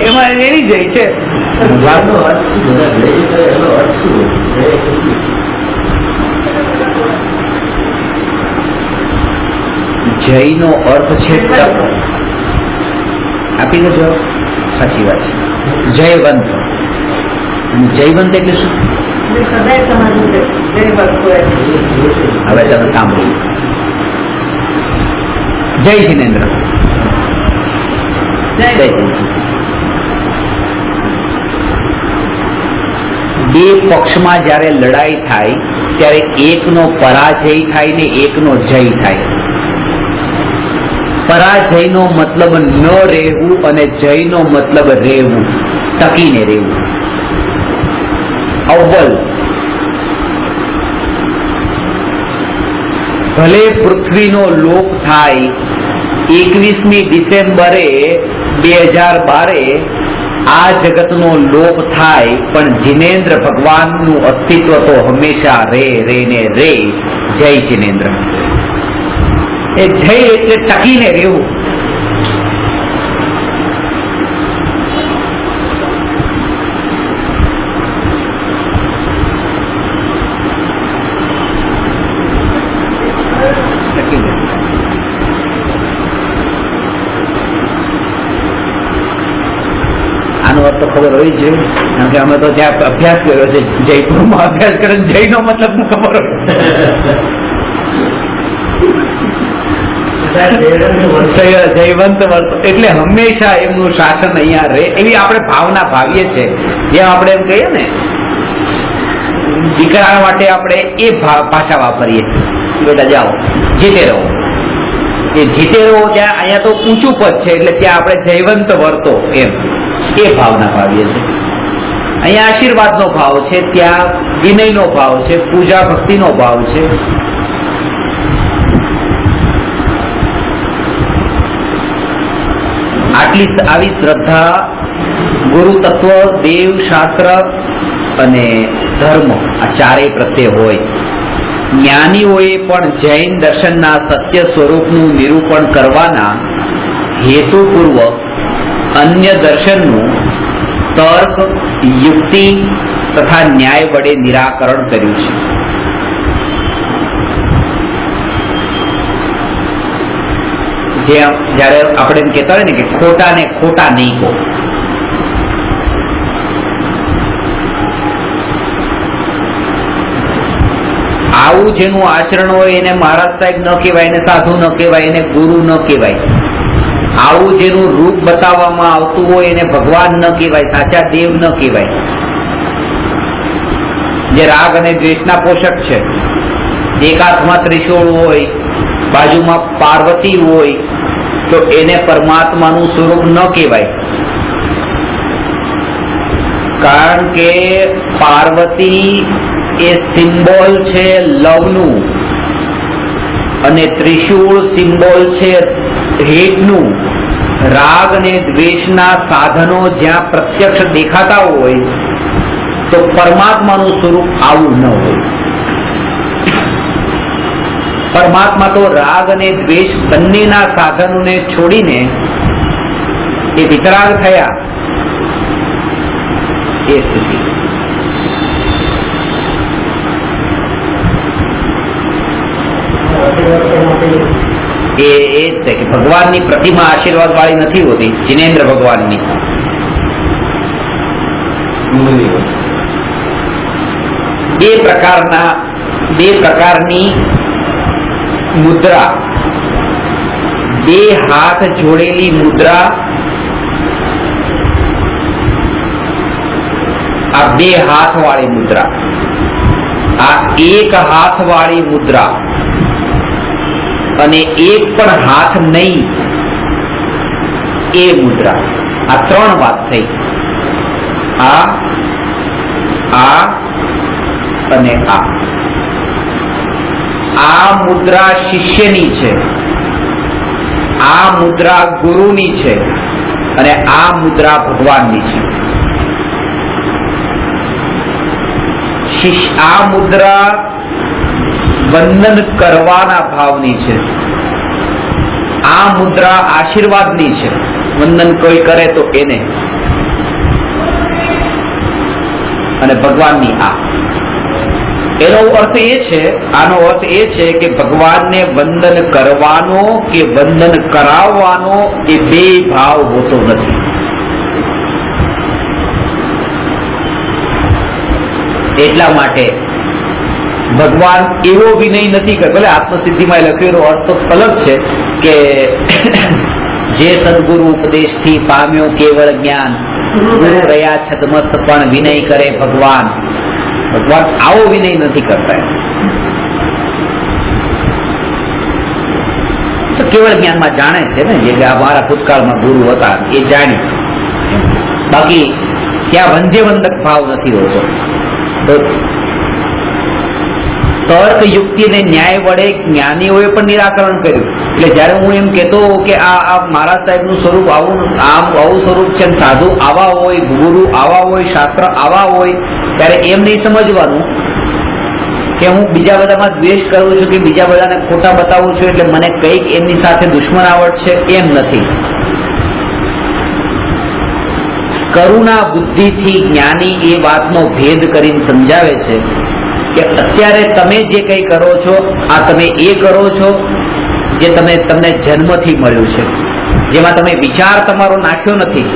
એમાં એની જય છે. જયનો અર્થ છે તપ. આપી દેજો, સાચી વાત છે. જયવંત. જયવંત એટલે શું? હવે તમે સાંભળો. જય જિનેન્દ્ર. બે પક્ષમાં જ્યારે લડાઈ થાય ત્યારે એકનો પરાજય થાય ને એકનો જય થાય. પરાજયનો મતલબ ન રહેવું અને જયનો મતલબ રહેવું, ટકીને રહેવું. અવ્વલ ભલે પૃથ્વીનો લોપ થાય 21મી ડિસેમ્બરે 2012 આ જગતનો લોપ થાય, પણ જિનેન્દ્ર ભગવાનનું અસ્તિત્વ તો હંમેશા રે ને રે. જય જિનેન્દ્ર. એ જય એટલે ટકીને રહેવું. આનો અર્થ તો ખબર હોય જ જોઈએ, કારણ કે અમે તો ત્યાં અભ્યાસ કર્યો છે, જયપુરમાં અભ્યાસ કર્યો. જયનો મતલબ ખબર હોય. જયવંત વર્તો એટલે હંમેશા એમનું શાસન અહીંયા રહે એવી આપણે ભાવના ભાવીએ છીએ. જેમ આપણે એમ કહીએ ને દીકરા માટે આપણે એ ભાષા વાપરીએ, બેટા જાઓ જીતે રહો. એ જીતે રહો ત્યાં અહીંયા તો ઊંચું પદ છે એટલે ત્યાં આપણે જયવંત વર્તો એમ એ ભાવના ભાવીએ છીએ. અહીંયા આશીર્વાદનો ભાવ છે, ત્યાં વિનયનો ભાવ છે, પૂજા ભક્તિનો ભાવ છે. આવી શ્રદ્ધા ગુરુ તત્વ, દેવ, શાસ્ત્ર અને ધર્મ આ ચારેય પ્રત્યે હોય. જ્ઞાનીઓએ પણ જૈન દર્શનના સત્ય સ્વરૂપનું નિરૂપણ કરવાના હેતુપૂર્વક અન્ય દર્શનનું તર્ક, યુક્તિ તથા ન્યાય વડે નિરાકરણ કર્યું છે. જયારે આપણે એમ કહેતા હોય ને કે ખોટા ને ખોટા નહીં કહો. આવું જેનું આચરણ હોય એને મહારાજ સાહેબ ન કહેવાય, એને સાધુ ન કહેવાય, એને ગુરુ ન કહેવાય. આવું જેનું રૂપ બતાવવામાં આવતું હોય એને ભગવાન ન કહેવાય, સાચા દેવ ન કહેવાય. જે રાગ અને દ્વેષના પોષક છે, એક હાથમાં ત્રિશૂળ હોય, બાજુમાં પાર્વતી હોય, તો એને પરમાત્માનું સ્વરૂપ ન કહેવાય. કારણ કે પાર્વતી એ સિમ્બોલ છે લવનું અને ત્રિશૂળ સિમ્બોલ છે હેટનું. રાગ અને દ્વેષના સાધનો જ્યાં પ્રત્યક્ષ દેખાતા હોય તો પરમાત્માનું સ્વરૂપ આવું ન હોય. પરમાત્મા તો રાગ અને દ્વેષ બંનેના સાધનોને છોડીને એ વિતરાગ થયા એ સ્થિતિ. એ જ છે કે ભગવાનની પ્રતિમા આશીર્વાદ વાળી નથી હોતી. જિનેન્દ્ર ભગવાનની બે પ્રકારની મુદ્રા, બે હાથ જોડેલી મુદ્રા, આ બે હાથ વાળી મુદ્રા, આ એક હાથ વાળી મુદ્રા અને એક પણ હાથ નહીં એ મુદ્રા. આ ત્રણ વાત થઈ. આ અને આ મુદ્રા શિષ્યની છે, આ મુદ્રા ગુરુની છે અને આ મુદ્રા ભગવાનની છે. આ મુદ્રા વંદન કરવાના ભાવની છે, આ મુદ્રા આશીર્વાદની છે. વંદન કોઈ કરે તો એને, અને ભગવાનની આ. એનો અર્થ એ છે, આનો અર્થ એ છે કે ભગવાનને વંદન કરવાનો કે વંદન કરાવવાનો એ બે ભાવ હોતો નથી. એટલા માટે ભગવાન એવો વિનય નથી કરતો. ભલે આત્મસિદ્ધિમાં લખેલો અર્થ તો અલગ છે કે જે સદગુરુ ઉપદેશથી પામ્યો કેવળ જ્ઞાન, ગુરુ રહ્યા છદમસ્ત પણ વિનય કરે ભગવાન. ભગવાન આવો વિનય નથી કરતા. તો કેવળ જ્ઞાનમાં જાણે છે ને, જે અમારા ભૂતકાળમાં ગુરુ હતા એ જાણ્યું. બાકી ત્યાં વંદ્યવંદક ભાવ નથી હોતો. તો તર્ક, યુક્તિ અને ન્યાય વડે જ્ઞાનીઓએ પણ નિરાકરણ કર્યું. એટલે જયારે હું એમ કહેતો કે આ મહારાજ સાહેબ નું સ્વરૂપ આવું સ્વરૂપ છે, સાધુ આવા હોય, ગુરુ આવા હોય, શાસ્ત્ર આવા હોય, ત્યારે એમ નહીં સમજવાનું કે હું બીજા બધામાં દ્વેષ કરું છું કે બીજા બધાને ખોટા બતાવું છું એટલે મને કઈક એમની સાથે દુશ્મનાવટ છે. એમ નથી. કરુણા બુદ્ધિથી જ્ઞાની એ વાતનો ભેદ કરીને સમજાવે છે કે અત્યારે તમે જે કંઈ કરો છો આ તમે એ કરો છો જે તમને જન્મથી મળ્યું છે, જેમાં તમે વિચાર તમારો નાખ્યો નથી,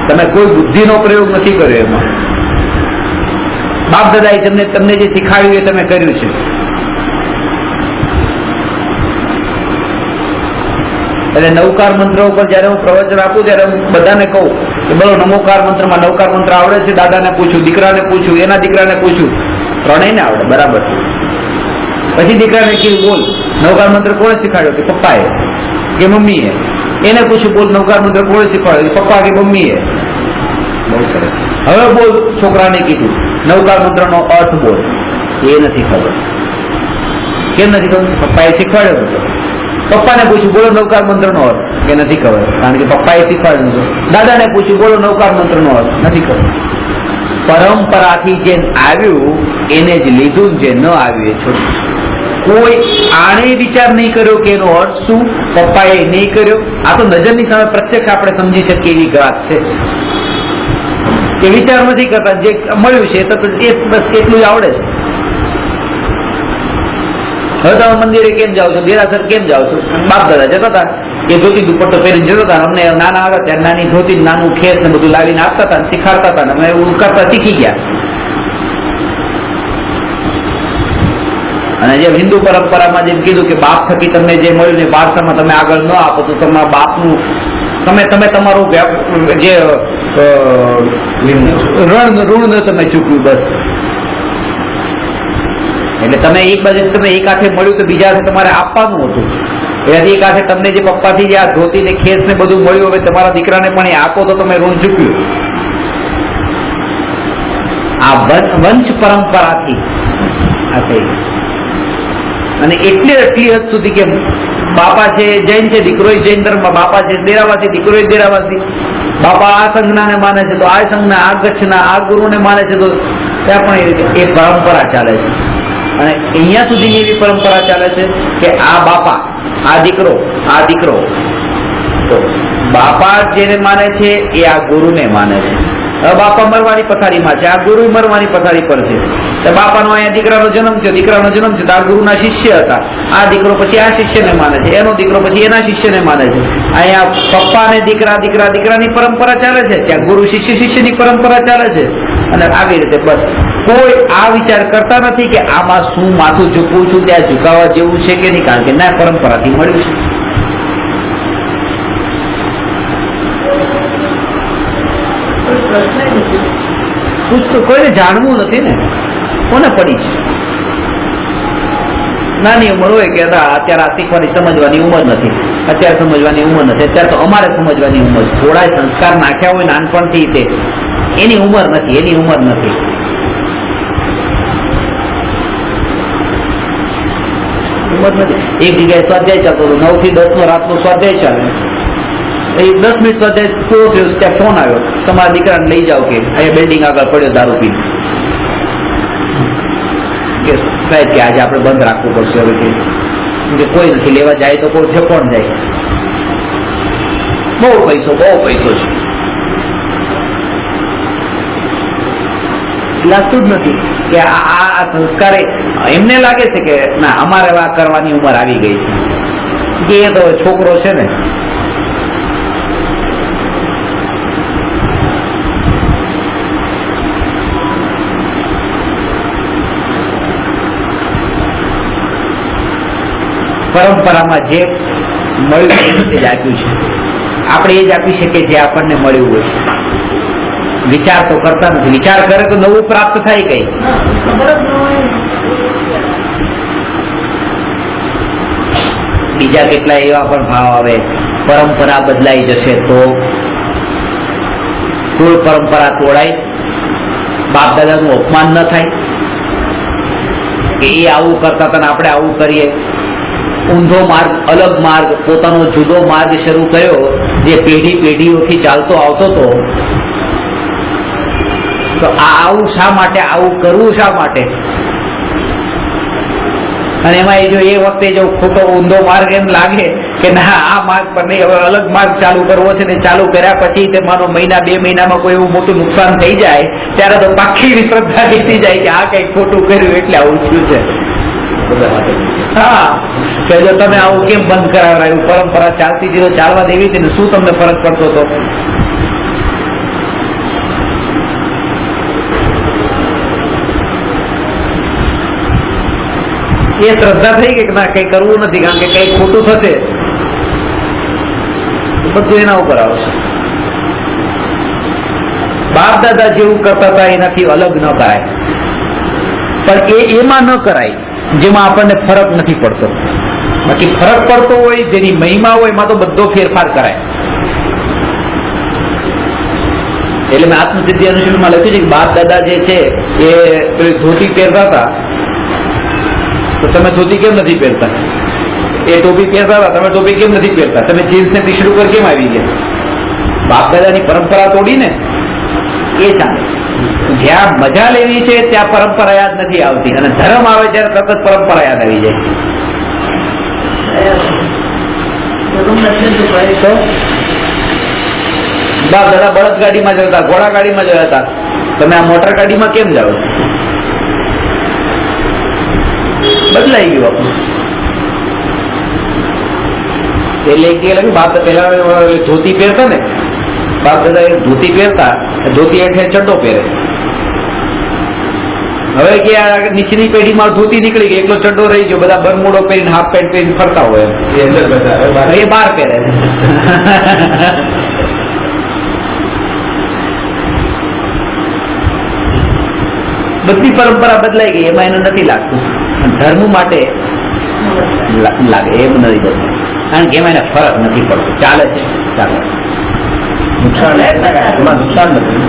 તમે કોઈ બુદ્ધિનો પ્રયોગ નથી કર્યો. એમાં બાપ દાદાએ તમને જે શીખવાડ્યું એ તમે કર્યું છે. એટલે નવકાર મંત્ર ઉપર જયારે હું પ્રવચન આપું ત્યારે હું બધાને કહું કે બોલો નમોકાર મંત્રમાં નવકાર મંત્ર આવડે છે? દાદાને પૂછ્યું, દીકરાને પૂછ્યું, એના દીકરાને પૂછ્યું, ત્રણેયને આવડે બરાબર. પછી દીકરાને કીધું બોલ નવકાર મંત્ર કોણે શીખવાડ્યો? કે પપ્પાએ કે મમ્મીએ. એને પૂછ્યું બોલ નવકાર મંત્ર કોણે શીખવાડ્યો? પપ્પા કે મમ્મીએ. બહુ સરસ. હવે બોલ છોકરાને કીધું નવકાર મંત્રનો અર્થ બોલ. એ નથી ખબર. કેમ નથી ખબર? પપ્પાએ શીખવાડ્યો હતો. પપ્પાને પૂછ્યું બોલો નવકાર મંત્રનો અર્થ. કે નથી ખબર, કારણ કે પપ્પાએ શીખવાડ્યો હતો. દાદાને પૂછ્યું બોલો નવકાર મંત્રનો અર્થ. નથી ખબર. પરંપરાથી જે આવ્યું એને જ લીધું, જે ન આવ્યું એ છોડ્યું. કોઈ આણે વિચાર નહીં કર્યો કે એનો અર્થ શું, પપ્પાએ નહીં કર્યો. આ તો નજરની સામે પ્રત્યક્ષ આપણે સમજી શકીએ એવી વાત છે. એ વિચાર નથી કરતા, જે મળ્યું છે એ બસ એટલું જ આવડે છે. હવે તમે મંદિરે કેમ જાઓ છો, દેરાસર કેમ જાઓ છો? બાપ દાદા જતા હતા, એ ધોતી દુપટ્ટો પહેરીને જતા હતા. અમને નાના હતા ત્યારે નાની ધોતી નાનું ખેત ને બધું લાવીને આપતા હતા, શીખાડતા હતા. અમે એવું કરતા શીખી ગયા. અને જેમ હિન્દુ પરંપરામાં જેમ કીધું કે બાપ થકી તમને જે મળ્યું ને વારસામાં તમે આગળ ન આપો તો તમારા બાપનું તમે તમારું જે ઋણ તમે ચૂક્યું બસ. એટલે તમે એક બાજુ તમે એક હાથે મળ્યું તો બીજા હાથે તમારે આપવાનું હતું. એનાથી એક હાથે તમને જે પપ્પાથી જે આ ધોતી ને ખેસ ને બધું મળ્યું, હવે તમારા દીકરાને પણ એ આપો તો તમે ઋણ ચૂક્યું. આ વંશ પરંપરાથી આ થઈ. અને એટલી હદ સુધી કે બાપા છે જૈન છે, દીકરો જૈન ધર્મ, બાપા છે દેરાવાસી, દીકરો દેરાવાસી. બાપા આ સંજ્ઞાને માને છે તો આ સંજ્ઞા, આ ગચ્છના, આ ગુરુને માને છે તો ત્યાં પણ એ પરંપરા ચાલે છે. અને અહીંયા સુધીની એવી પરંપરા ચાલે છે કે આ બાપા, આ દીકરો, આ દીકરો, તો બાપા જેને માને છે એ આ ગુરુને માને છે. હવે બાપા મરવાની પથારીમાં છે, આ ગુરુ મરવાની પથારી પર છે. બાપાનો અહીંયા દીકરાનો જન્મ છે, દીકરાનો જન્મ છે તો આ ગુરુના શિષ્ય હતા. આ દીકરો પછી આ શિષ્યને માને છે, એનો દીકરો પછી એના શિષ્યને માને છે. અહીંયા પપ્પા ને દીકરા, દીકરા દીકરાની પરંપરા ચાલે છે, ત્યાં ગુરુ શિષ્ય શિષ્યની પરંપરા ચાલે છે. અને આવી રીતે બસ કોઈ આ વિચાર કરતા નથી કે આમાં શું માથું ઝૂકવું છું, ત્યાં ઝુકાવા જેવું છે કે નહીં, કારણ કે ના પરંપરાથી મળ્યું છે. કોઈને જાણવું નથી ને, કોને પડી છે. નાની ઉંમર હોય કે અત્યારે આ શીખવાની સમજવાની ઉંમર નથી, અત્યારે સમજવાની ઉંમર નથી, અત્યારે તો અમારે સમજવાની ઉંમર. થોડા સંસ્કાર નાખ્યા હોય નાનપણથી તે એની ઉંમર નથી, એની ઉંમર નથી. ઉંમર નથી. એક જગ્યાએ સ્વાધ્યાય ચાલતો હતો, 9 થી 10 નો રાતનો સ્વાધ્યાય ચાલે. 10 મિનિટ સ્વાધ્યાય પૂરો થયો ત્યાં ફોન આવ્યો, તમારા દીકરાને લઈ જાઓ કે અહીંયા બિલ્ડિંગ આગળ પડ્યો દારૂ પીને. કે સાહેબ કે આજે આપણે બંધ રાખવું પડશે હવે કે કોઈ નથી લેવા જાય તો કોઈ છે, કોણ જાય? બહુ પૈસો છે. લાગતું જ નથી કે આ સંસ્કારે એમને લાગે છે કે ના અમારે આ કરવાની ઉંમર આવી ગઈ છે, કે એ તો છોકરો છે ને. પરંપરામાં જે મળ્યું એ જ આપ્યું છે. આપણે એ જ આપી શકીએ જે આપણને મળ્યું હોય. વિચાર તો કરતા નથી. વિચાર કરે તો નવું પ્રાપ્ત થાય કઈ. બીજા કેટલા એવા પણ ભાવ આવે, પરંપરા બદલાઈ જશે તો કોઈ પરંપરા તોડાય, બાપ દાદાનું અપમાન ન થાય કે એ આવું કરતા હતા ને આપણે આવું કરીએ. ઊંધો માર્ગ, અલગ માર્ગ, પોતાનો જુદો માર્ગ શરૂ કર્યો જે પેઢીઓથી ચાલતો આવતો હતો. તો આવું શા માટે, આવું કરવું શા માટે? અને એમાં જો એ વખતે જો ખોટો ઊંધો માર્ગ એમ લાગે કે ના આ માર્ગ પર નહીં, હવે અલગ માર્ગ ચાલુ કરવો છે ને ચાલુ કર્યા પછી તે માનો મહિના 2 મહિનામાં કોઈ એવું મોટું નુકસાન થઈ જાય ત્યારે તો પાકી શ્રદ્ધા જીતી જાય કે આ કઈક ખોટું કર્યું એટલે આવું થયું છે. હા, કે જો તમે આવું કેમ બંધ કરાવ્યું, પરંપરા ચાલતી હતી તો ચાલવા દેવી હતી ને, શું તમને ફરક પડતો હતો? એ શ્રદ્ધા થઈ ગઈ કે ના કઈ કરવું નથી કારણ કે કઈ ખોટું થશે. બધું એના ઉપર આવશે. બાપ દાદા જેવું કરતા હતા એનાથી અલગ ન કરાય, પણ એમાં ન કરાય જેમાં આપણને ફરક નથી પડતો. બાકી ફરક પડતો હોય, જેની મહિમા હોય, એમાં તો બધો ફેરફાર કરાય. એટલે મેં આત્મસિદ્ધિ અનુશીલનમાં લખ્યું છે કે બાપ દાદા જે છે એ ધોતી પહેરતા હતા, તો તમે ધોતી કેમ નથી પહેરતા? એ ટોપી પહેરતા હતા, તમે ટોપી કેમ નથી પહેરતા? તમે જીન્સ ને ટી શર્ટ ઉપર કેમ આવી ગયા? બાપ દાદાની પરંપરા તોડીને એ ચાલે. જ્યાં મજા લેવી છે ત્યાં પરંપરા યાદ નથી આવતી, અને ધર્મ આવે ત્યારે તરત પરંપરા યાદ આવી જાય. બાપ દાદા બળદ ગાડીમાં જતા, ઘોડા ગાડીમાં જતા, તમે આ મોટર ગાડીમાં કેમ જાઓ? બદલાઈ ગયું આપણું. એટલે કે બાપ પેલા ધોતી પહેરતા ને, બાપ દાદા એક ધોતી પહેરતા, ધોતી હેઠે ચડ્ડો પહેરે. હવે કે આ નીચેની પેઢીમાં ધોતી નીકળી ગઈ, એકલો ચડ્ડો રહી ગયો, બધા બરમુડો પહેરીને હાફ પેન્ટ પહેરીને ફરતા હોય, એ બહાર પહેરે. બધી પરંપરા બદલાઈ ગઈ, એમાં એનું નથી લાગતું. ધર્મ માટે લાગે એમ નથી બનતું, કારણ કે એમાં એને ફરક નથી પડતો. ચાલે છે, ચાલે. નુકસાન નથી,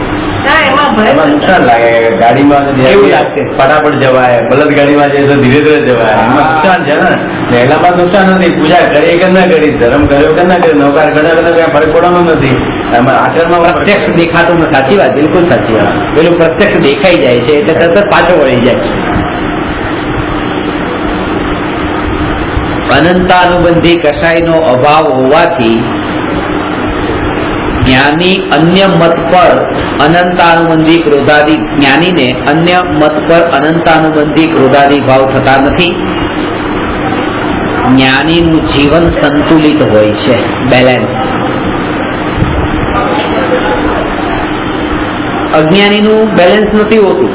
એમાં નુકસાન લાગે. ગાડીમાં એવું લાગશે ફટાફટ જવાય, બળદ ગાડીમાં જઈએ તો ધીરે ધીરે જવાય, એમાં નુકસાન છે ને. પહેલામાં નુકસાન નથી. પૂજા કરી કે ના કરી, ધર્મ કર્યો કે ના કર્યો, નવકાર કર્યો કે કઈ ફરક પડવાનો નથી. આચરણમાં પ્રત્યક્ષ દેખાતું નથી. સાચી વાત, બિલકુલ સાચી વાત. પેલું પ્રત્યક્ષ દેખાઈ જાય છે એટલે તરત પાછો વળી જાય છે. અનંતાનુબંધી કસાયનો અભાવ હોવાથી જ્ઞાની અન્ય મત પર અનંતાનુબંધી ક્રોધાદી જ્ઞાનીને અન્ય મત પર અનંતાનુબંધી ક્રોધાદી ભાવ થતા નથી. જ્ઞાનીનું જીવન સંતુલિત હોય છે, બેલેન્સ. અજ્ઞાનીનું બેલેન્સ નથી હોતું.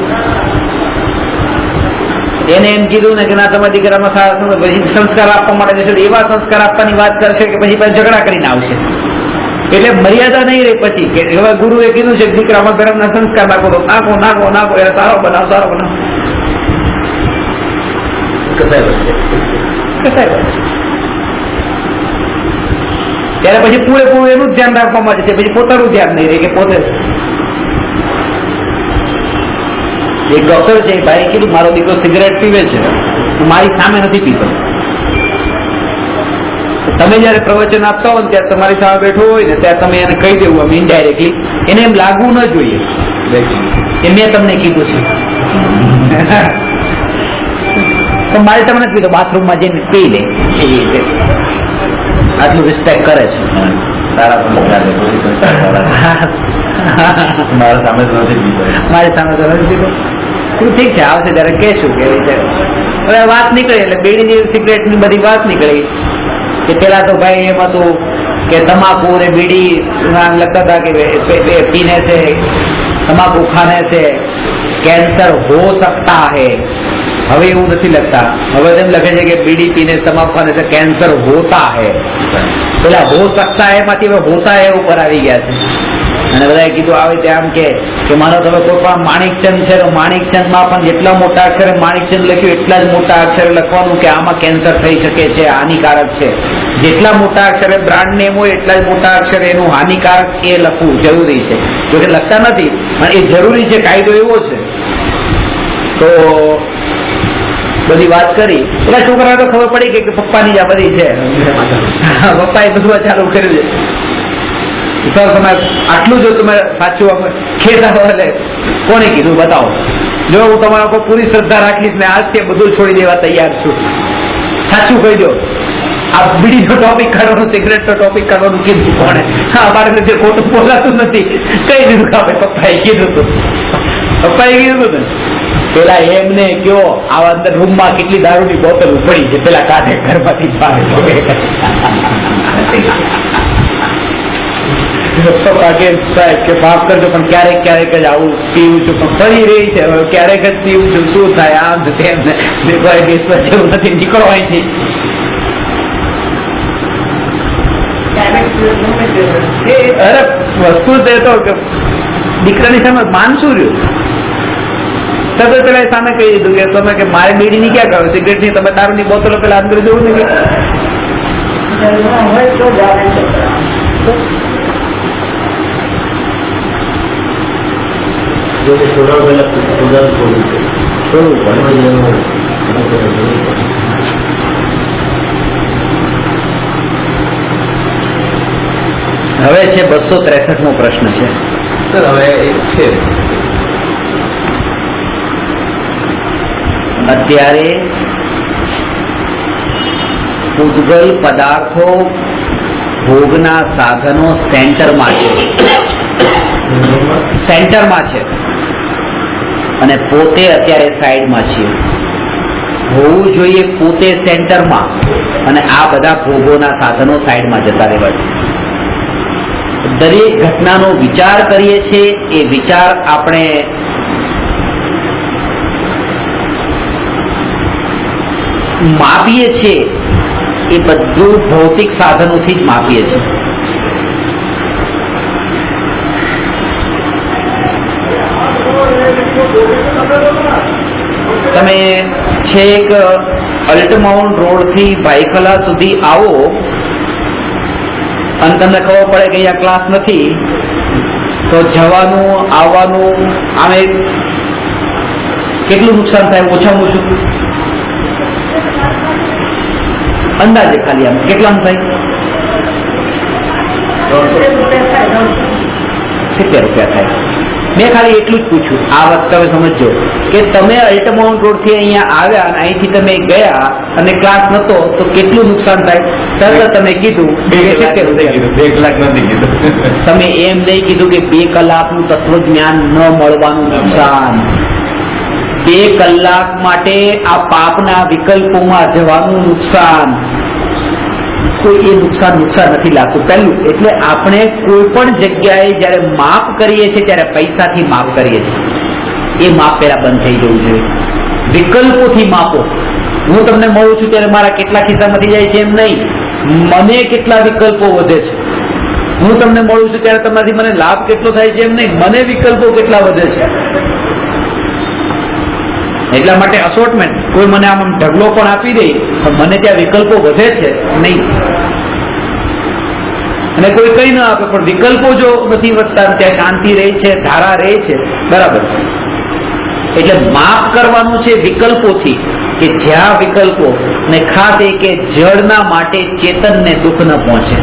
એને એમ કીધું ને કે ના તમારા દીકરામાં સારા પછી સંસ્કાર આપવા માટે જશે, એવા સંસ્કાર આપવાની વાત કરશે કે પછી ઝઘડા કરીને આવશે. એટલે મર્યાદા નહીં રહી પછી કે હવે ગુરુએ કીધું છે દીકરામાં ધર્મના સંસ્કાર નાખો, તો નાખો નાખો નાખો, એટલે સારો બનાવ સારો બનાવ. ત્યારે પછી પૂરેપૂરું એનું જ ધ્યાન રાખવા માટે છે, પછી પોતાનું ધ્યાન નહીં રહે કે પોતે. એક ડોક્ટર છે, ભાઈ કીધું મારો દીકરો સિગરેટ પીવે છે, હું મારી સામે નથી પીતો. તમે જયારે પ્રવચન આપતા હો ને ત્યારે તમારી સામે બેઠો હોય ને ત્યારે તમે એને કહી દેવું આમ ઇનડાયરેક્ટલી, એને એમ લાગવું ન જોઈએ કે મેં તમને કીધું છે. તો મારી તમે નથી કીધું, બાથરૂમમાં જઈને પી લે. એ રીતે આટલું રિસ્પેક્ટ કરે છે. સારા મારા સામે તો નથી પીતો, મારી સામે તો નથી પીતો. તું ઠીક છે, આવશે ત્યારે કહેશું કે રીતે. હવે વાત નીકળી એટલે બીડી સિગરેટ ની બધી વાત નીકળી કે પેલા તો ભાઈ એમ હતું કે તમાકુ ને બીડી લગતા હતા કે પીને से તમાકુ ખાने से कैंसर हो सकता है. હવે એવું નથી લગતા, હવે એમ લખે છે કે બીડી પીને તમાકુ ખાने से कैंसर होता है. પેલા હો સકતા હે માંથી હવે હોતા હે ઉપર આવી ગયા છે. અને બધાએ કીધું આવે ત્યાં કે માનો તમે કોઈ પણ માણિકચંદ છે તો માણિકચંદ માં પણ જેટલા મોટા અક્ષરે માણિકચંદ લખ્યું એટલા જ મોટા અક્ષરે લખવાનું કે આમાં કેન્સર થઈ શકે છે, હાનિકારક છે. જેટલા મોટા અક્ષરે બ્રાન્ડ નેમ હોય એટલા જ મોટા અક્ષરે એનું હાનિકારક એ લખવું જરૂરી છે. જો કે લખતા નથી પણ એ જરૂરી છે, કાયદો એવો છે. તો બધી વાત કરી એટલે છોકરા તો ખબર પડી કે પપ્પાની જ આ બધી છે. પપ્પાએ બધું ચાલુ કર્યું છે. સર તમે આટલું જો તમે સાચું ખેતા એટલે કોને કીધું બતાવો. જો હું તમારા પર પૂરી શ્રદ્ધા રાખીશ ને આજ કે બધું છોડી દેવા તૈયાર છું. સાચું કહી દો, આ બીડીનો ટોપિક કાઢવાનું, સિગરેટનો ટોપિક કાઢવાનું કીધું કોણે? હા, બાળકને જે ખોટું બોલાતું નથી કઈ દીધું કે પપ્પાએ કીધું હતું. પપ્પાએ કીધું હતું ને પેલા એમને કયો આવા અંદર રૂમમાં કેટલી દારૂની બોટલ પડી છે, પેલા કાઢે ઘરમાંથી બહાર. પપ્પા કે સાહેબ કે માફ કરજો પણ ક્યારેક ક્યારેક જ આવું પીવું છું, પણ ફરી રહી છે, ક્યારેક જ પીવું છું, શું થાય આમ તેમ જેવું નથી, નીકળો અહીંથી. અરે વસ્તુ તે તો દીકરાની સામે માનશું રહ્યું. તરત પેલા સામે કહી દીધું કે તમે કે મારે બીડીની ક્યાં કરો, સિગરેટની તમે દારૂની બોતલો પેલા અંદર જવું ને હવે છે 263મો પ્રશ્ન છે. હવે એક છે અત્યારે પૂતગલ પદાર્થો ભોગના સાધનો સેન્ટરમાં છે અને પોતે અત્યારે સાઈડમાં છીએ. હોવું જોઈએ પોતે સેન્ટરમાં અને આ બધા ભોગોના સાધનો સાઈડમાં જતા રહેવા જોઈએ. દરેક ઘટનાનો વિચાર કરીએ છીએ, એ વિચાર આપણે માપીએ છીએ, એ બધું ભૌતિક સાધનોથી જ માપીએ છીએ. તમે છેક અલ્ટમાઉન્ટ રોડ થી ભાઈખલા સુધી આવો અને તમને ખબર પડે કે અહીંયા ક્લાસ નથી, તો જવાનું આવવાનું આમે કેટલું નુકસાન થાય? ઓછામાં ઓછું અંદાજે ખાલી આમ કેટલાનું થાય? 70 રૂપિયા થાય. મેં ખાલી એટલું જ પૂછ્યું. આ વખતે તમે સમજો કે તમે અલ્ટમાઉન્ટ રોડ થી અહીંયા આવ્યા અને અહીંથી તમે ગયા અને ક્લાસ નતો તો કેટલું નુકસાન થાય? તરત તમે કીધું 2 કલાક નથી કીધું. તમે એમ નહીં કીધું કે 2 કલાકનું તત્વજ્ઞાન ન મળવાનું નુકસાન. 2 કલાક માટે આ પાપના વિકલ્પોમાં જવાનું નુકસાન. કોઈ એ નુકસાન નથી લાગતું. પહેલું એટલે આપણે કોઈ પણ જગ્યાએ જયારે માપ કરીએ છીએ ત્યારે પૈસાથી માપ કરીએ છીએ. એ માપ પહેલા બંધ થઈ જવું જોઈએ. વિકલ્પોથી માપો. હું તમને મળું છું ત્યારે મારા કેટલા ખિસ્સામાંથી જાય છે એમ નહીં, મને કેટલા વિકલ્પો વધે છે. હું તમને મળું છું ત્યારે તમારાથી મને લાભ કેટલો થાય છે એમ નહીં, મને વિકલ્પો કેટલા વધે છે. એટલા માટે અસોર્ટમેન્ટ, કોઈ મને આમ ઢગલો પણ આપી દે પણ મને ત્યાં વિકલ્પો વધે છે નહીં, અને કોઈ કઈ ના આપે પણ વિકલ્પો જો નથી વધતા, ત્યાં શાંતિ રહે છે, ધારા રહે છે, બરાબર છે. એટલે માપ કરવાનું છે વિકલ્પોથી, કે જ્યાં વિકલ્પો ને ખાસ એ કે જળના માટે ચેતનને દુઃખ ન પહોંચે.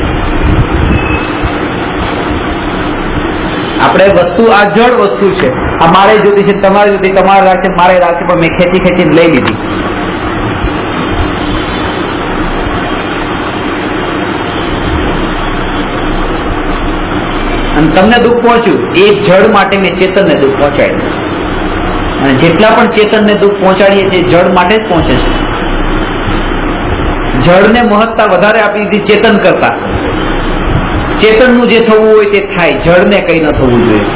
આપણે વસ્તુ આ જળ વસ્તુ છે, આ મારે જોતી છે, તમારે જોતી, તમારે રાખશે, મારે રાખશે, પણ મેં ખેંચીને લઈ લીધી. અને તમને દુઃખ પહોંચ્યું, એ જળ માટે મેં ચેતનને દુઃખ પહોંચાડ્યું. અને જેટલા પણ ચેતનને દુઃખ પહોંચાડીએ છીએ જળ માટે જ પહોંચે છે. જળને મહત્તા વધારે આપી દીધી ચેતન કરતા. ચેતનનું જે થવું હોય તે થાય, જળને કઈ ન થવું જોઈએ.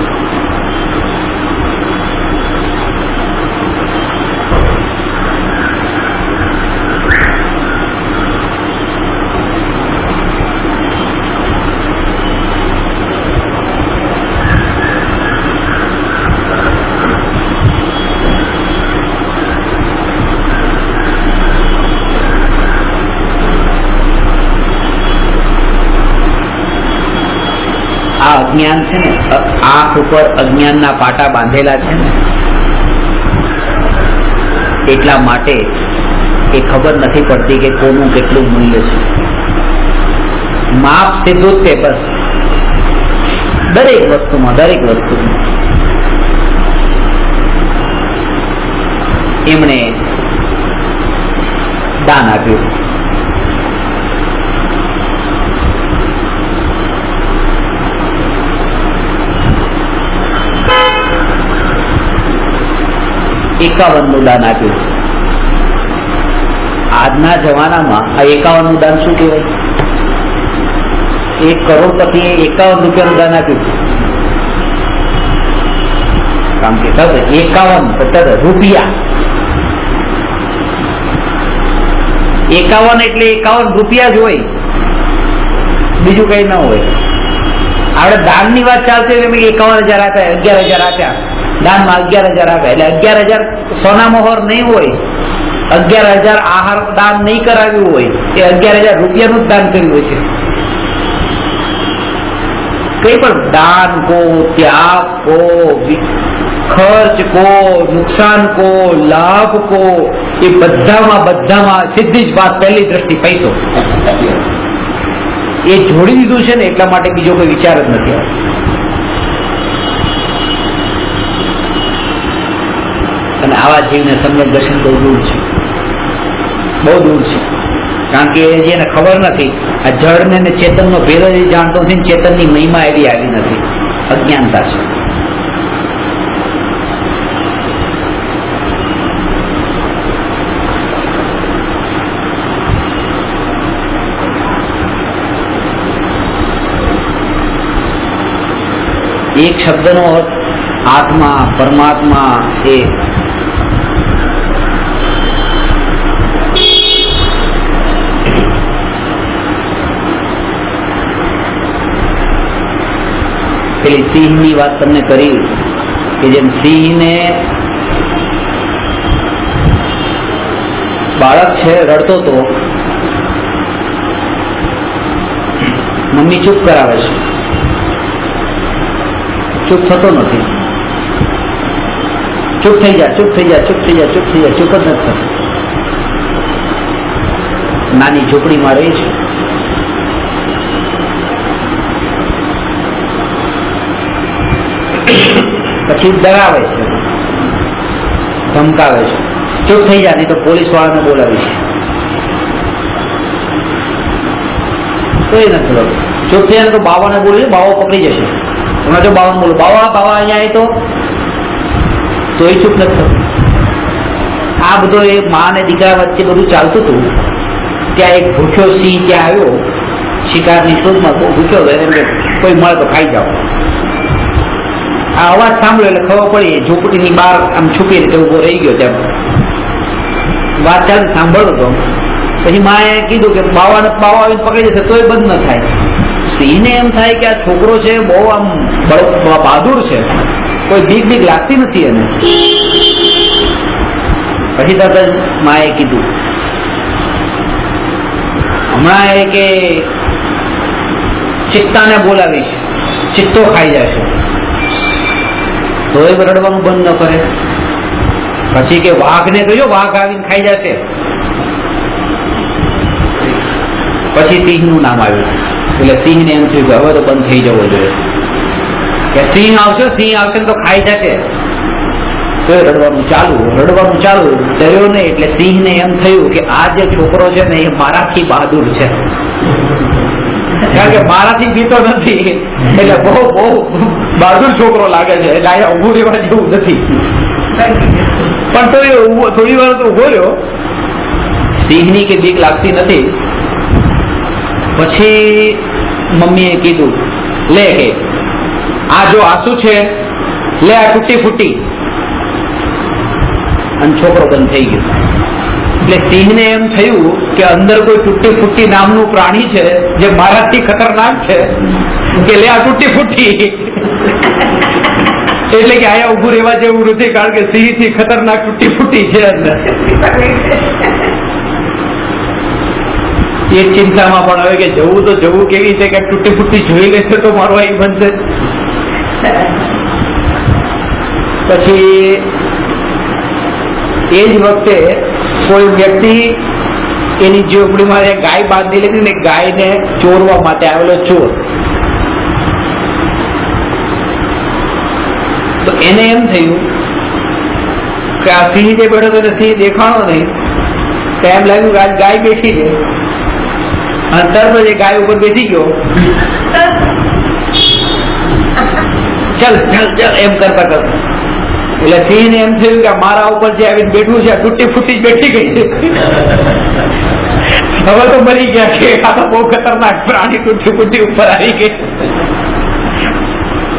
અજ્ઞાન છે ને, આંખ ઉપર અજ્ઞાનના પાટા બાંધેલા છે ને, એટલા માટે એ ખબર નથી પડતી કે કોનું કેટલું મૂલ્ય છે. માપ સીધું જ તે બસ દરેક વસ્તુમાં એમણે દાન આપ્યું. નું દાન આપ્યું. આજના જમાનામાં આ 51 નું દાન શું કહેવાય? 1 કરોડપતિએ 51 રૂપિયાનું દાન આપ્યું. કારણ કે 51 રૂપિયા, 51 એટલે 51 રૂપિયા જ હોય. બીજું કઈ ન હોય. આપણે દાનની વાત ચાલતી હોય કે 51,000 આપ્યા, 11,000 આપ્યા, દાનમાં 11,000 આપ્યા, એટલે 11,000 સોના મોહર નહીં હોય, 11,000 આહાર દાન નહીં કરાવ્યું હોય, એ 11,000 રૂપિયાનું જ દાન કર્યું છે. કઈ પણ દાન કો, ત્યાગ કો, ખર્ચ કો, નુકસાન કો, લાભ કો, એ બધામાં સીધી જ વાત, પહેલી દ્રષ્ટિ પૈસો એ જોડી દીધું છે ને, એટલા માટે બીજો કોઈ વિચાર જ નથી આવતો. અને આવા જીવને સમ્યક દર્શન બહુ દૂર છે, બહુ દૂર છે. કારણ કે જેને ખબર નથી, આ જળ ને ચેતનનો ભેદ જ જાણતો નથી, ચેતનની મહિમા એવી આવી નથી, અજ્ઞાનતા છે. એક શબ્દનો અર્થ આત્મા, પરમાત્મા, એ પેલી સિંહની વાત તમને કરી કે જેમ સિંહને બાળક છે રડતો તો મમ્મી ચૂપ કરાવે છે, ચૂપ થતો નથી. ચૂપ થઈ જા, ચૂપ થઈ જા, ચૂપ થઈ જા, ચૂપ થઈ જા, ચૂપ જ નથી થતો. નાની ઝૂંપડીમાં રહી છે, પછી ડરાવે છે, ધમકાવે છે, ચૂપ થઈ જા નહીં તો પોલીસ વાળાને બોલાવીશ. તો એ નથી થતું. ચૂપ થઈ જાય તો બાવાને બોલી, બાવો પકડી જશે. હમણાં જો બાવાને બોલો, બાવા બાવા અહીંયા આવે તો એ ચૂપ નથી થતું. આ બધો એ મા અને દીકરા વચ્ચે બધું ચાલતું હતું. ત્યાં એક ભૂખ્યો સિંહ ત્યાં આવ્યો શિકારની શોધમાં, બહુ ભૂખ્યો હતો, એને કોઈ મળે તો ખાઈ જાઓ. આ અવાજ સાંભળ્યો એટલે ખબર પડી, ઝૂંપડીની બહાર આમ છુપી રીતે ઉભો રહી ગયો. ત્યાં વાત ચાલતી સાંભળતો હતો. પછી માએ કીધું કે બાવાને બાવા આવીને પકડી જશે તોય બંધ ન થાય. સિંહને એમ થાય કે આ છોકરો છે બહુ આમ બહાદુર છે, કોઈ બીક લાગતી નથી એને. પછી તરત જ માએ કીધું, હમણાં એ કે ચિત્તાને બોલાવીશ, ચિત્તો ખાઈ જશે. તોય રડવાનું બંધ ન કરે. પછી કે વાઘને કહ્યું, વાઘ આવીને ખાઈ જશે. પછી સિંહનું નામ આવ્યું. એટલે સિંહને એમ થયું કે હવે તો બંધ થઈ જવો જોઈએ, કે સિંહ આવશે તો ખાઈ જશે. તો રડવાનું ચાલુ ડર્યો નહીં. એટલે સિંહને એમ થયું કે આ જે છોકરો છે ને એ મારાથી બહાદુર છે, કારણ કે મારાથી બીતો નથી, એટલે બહુ બહાદુર છોકરો લાગે છે, એટલે અહીંયા ઉભું રહેવા જેવું નથી. પણ તો એ થોડી વાર તો ઉભો રહ્યો, સિંહની કે બીક લાગતી નથી. પછી મમ્મીએ કીધું, લે કે આ જો આંસુ છે, લે આ તૂટી ફૂટી. અને છોકરો બંધ થઈ ગયો. એટલે સિંહને એમ થયું કે અંદર કોઈ તૂટી ફૂટી નામનું પ્રાણી છે જે મારાથી ખતરનાક છે, કે લે આ તૂટી ફૂટી. એટલે કે આયા ઉભું રહેવા જેવું નથી, કારણ કે સિંહ થી ખતરનાક તૂટી ફૂટી છે અંદર. એક ચિંતામાં પણ હવે કે જવું તો જવું કેવી રીતે, કે તૂટી ફૂટી જોઈ લેશે તો મારું અહીં બનશે. પછી એ જ વખતે કોઈ વ્યક્તિ એની ઝૂંપડીમાં ગાય બાંધી લીધી ને, ગાયને ચોરવા માટે આવેલો ચોર. તો એને એમ થયું કે આ સિંહ જે બેઠો તો સિંહ દેખાણો નહીં, તો એમ લાગ્યું કે આજ ગાય બેઠી છે. અને તરત જ ગાય ઉપર બેસી ગયો, ચલ એમ કરતા. એટલે સિંહ ને એમ થયું કે મારા ઉપર જે આવીને બેઠું છે તૂટી ફૂટી બેઠી ગઈ છે, હવે તો મરી ગયા છે, આ તો બહુ ખતરનાક પ્રાણી તૂટી ફૂટી ઉપર આવી ગઈ.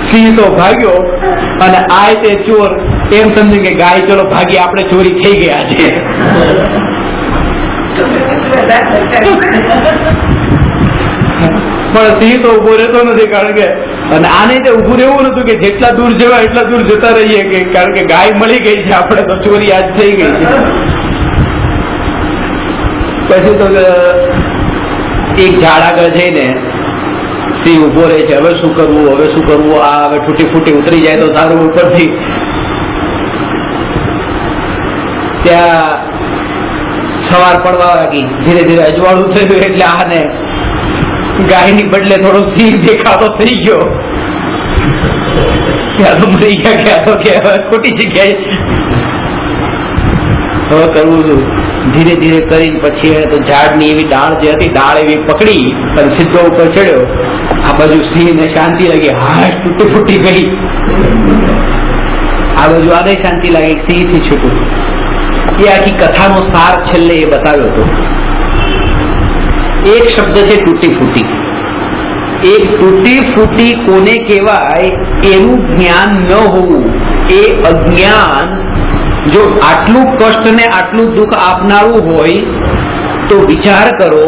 સિંહ તો ભાગ્યો, અને આ તે ચોર એમ સમજી કે ગાય ચલો ભાગી, આપણે ચોરી થઈ ગયા છે. પણ સિંહ તો ઉભો રહેતો નથી, કારણ કે અને આને તે ઉભું રહેવું નતું કે જેટલા દૂર જવા એટલા દૂર જતા રહીએ, કે કારણ કે ગાય મળી ગઈ છે, આપણે તો ચોરી આજ થઈ ગઈ છે. પછી તો એક ઝાડ આગળ જઈને સિંહ ઉભો રહે છે. હવે શું કરવું, હવે શું કરવું, આ હવે તૂટી ફૂટી ઉતરી જાય તો સારું ઉપરથી. ત્યાં સવાર પડવા લાગી, ધીરે ધીરે અજવાળું થયું, એટલે આને ગાયની બદલે થોડો સિંહ દેખાતો થઈ ગયો. ત્યાં તો મરી ગયા, ક્યાં તો કે હવે ખોટી જગ્યાએ હવે કરવું શું. ધીરે ધીરે કરીને પછી એને તો ઝાડની એવી ડાળ જે હતી, ડાળ એવી પકડી અને સીધો ઉપર ચડ્યો. આ બાજુ સિંહ ને શાંતિ લાગી, હા તૂટી ફૂટી ગઈ. આ બાજુ આગળ શાંતિ લાગી, સિંહ થી છૂટું. એ આખી કથાનો સાર છેલ્લે એ બતાવ્યો હતો. એક શબ્દ છે તૂટી ફૂટી. એ તૂટી ફૂટી કોને કહેવાય એનું જ્ઞાન ન હોવું, એ અજ્ઞાન. જો આટલું કષ્ટ ને આટલું દુઃખ આપનારું હોય તો વિચાર કરો.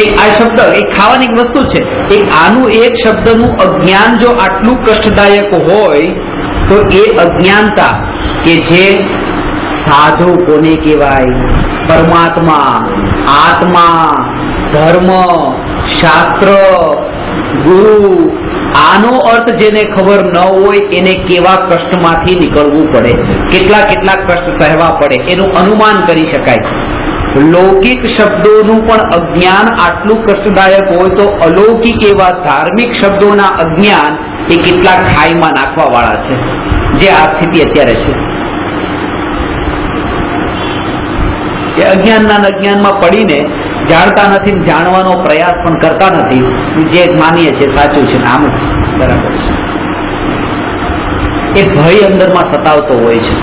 એક આ શબ્દ એક ખાવાની એક વસ્તુ છે, એક આનું એક શબ્દનું અજ્ઞાન જો આટલું કષ્ટદાયક હોય તો એ અજ્ઞાનતા કે જે સાધુ કોને કહેવાય, પરમાત્મા, આત્મા, ધર્મ, શાસ્ત્ર, ગુરુ, આનો અર્થ જેને ખબર ન હોય એને કેવા કષ્ટમાંથી નીકળવું પડે, કેટલા કેટલા કષ્ટ સહેવા પડે એનું અનુમાન કરી શકાય. લૌકિક શબ્દોનું પણ અજ્ઞાન આટલું કષ્ટદાયક હોય તો અલૌકિક એવા ધાર્મિક શબ્દોના અજ્ઞાન એ કેટલા ખાઈમાં નાખવા વાળા છે, જે આ સ્થિતિ અત્યારે છે. એ અજ્ઞાનમાં પડીને જાણતા નથી, જાણવાનો પ્રયાસ પણ કરતા નથી. જે માનીએ છે સાચું છે, આમ જ બરાબર છે. એ ભય અંદરમાં સતાવતો હોય છે.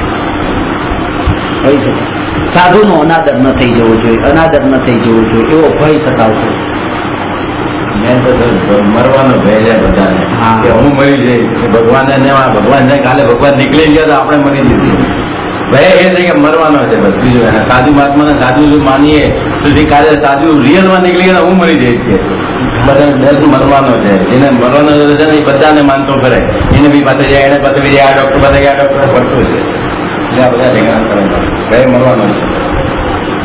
સાધુનો અનાદર ન થઈ જવો જોઈએ, અનાદર ન થઈ જવો જોઈએ એવો ભય સતાવતો. મેં તો મરવાનો ભય છે બધાને, કે હું મરી જઈશ. ભગવાન કાલે ભગવાન નીકળી ગયા તો આપણે મરી જઈએ. ભય એ છે કે મરવાનો છે બસ, બીજું એને સાધુ મહાત્માને સાધુ જો માનીએ તો કાલે સાધુ રિયલમાં નીકળી ગયા હું મરી જઈશ કે બધા દર્દ મરવાનો છે. જેને મરવાનો છે ને એ બધાને માનતો કરે, એને બી પાસે જાય, એને પાસે બી જાય, આ ડોક્ટર પાસે ગયા, ડોક્ટર પડતું છે. એટલે આ બધા ઠેકાણા કરે, ભય મરવાનો છે.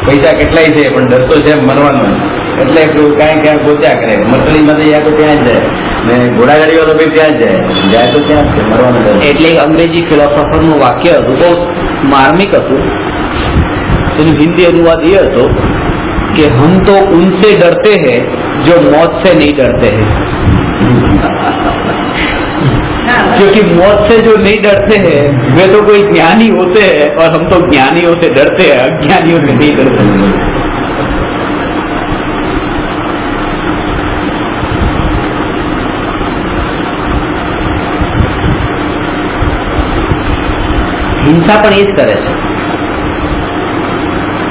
પૈસા કેટલાય છે પણ ડરતો છે મરવાનો છે. એટલે ક્યાંય ક્યાંક ગોચ્યા કરે, મરકડીમાંથી જાય તો ત્યાં જ જાય, ને ઘોડાગાડી વાળો ભાઈ ત્યાં જ જાય તો ત્યાં જ મરવાનો ડર. એટલે અંગ્રેજી ફિલોસોફરનું વાક્ય હતું, બહુ માર્મિક હતું. એનું હિન્દી અનુવાદ એ હતો કે હમ તો ઉનસે ડરતે हैं जो मौत से नहीं डरते हैं, क्योंकि मौत से जो नहीं डरते हैं वे तो कोई ज्ञानी होते हैं और हम तो ज्ञानियों से डरते हैं, अज्ञानियों से नहीं डरते. હિંસા પણ એ જ કરે છે.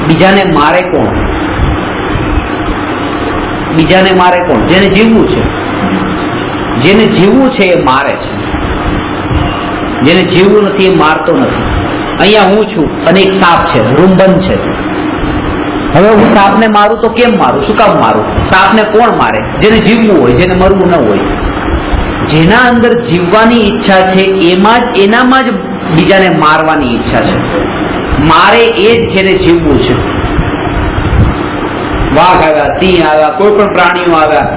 બીજાને મારે કોણ? બીજાને મારે કોણ? જેને જીવવું છે. જેને જીવવું છે એ મારે છે, જેને જીવવું નથી એ મારતો નથી. અહીંયા હું છું અને એક સાપ છે, રૂમ બંધ છે. હવે હું સાપને મારું તો કેમ મારું, શું કામ મારું? સાપને કોણ મારે? જેને જીવવું હોય, જેને મરવું ન હોય. જેના અંદર જીવવાની ઈચ્છા છે એનામાં જ બીજાને મારવાની ઈચ્છા છે. મારે એ જ જેને જીવવું છે. વાઘ આવ્યા, સિંહ આવ્યા, કોઈ પણ પ્રાણીઓ આવ્યા,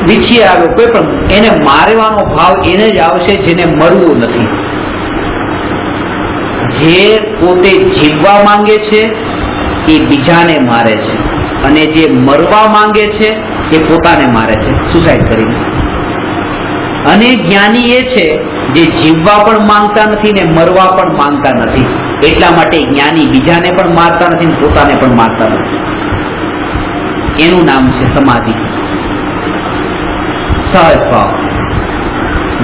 વીછી આવ્યો, કોઈ પણ, એને મારવાનો ભાવ એને જ આવશે જેને મરવું નથી. જે પોતે જીવવા માંગે છે એ બીજાને મારે છે, અને જે મરવા માંગે છે એ પોતાને મારે છે, સુસાઇડ કરીને. અને જ્ઞાની એ છે જે જીવવા પણ માંગતા નથી ને મરવા પણ માંગતા નથી. એટલા માટે જ્ઞાની બીજાને પણ મારતા નથી ને પોતાને પણ મારતા નથી. એનું નામ છે સમાધિ, સહજ ભાવ.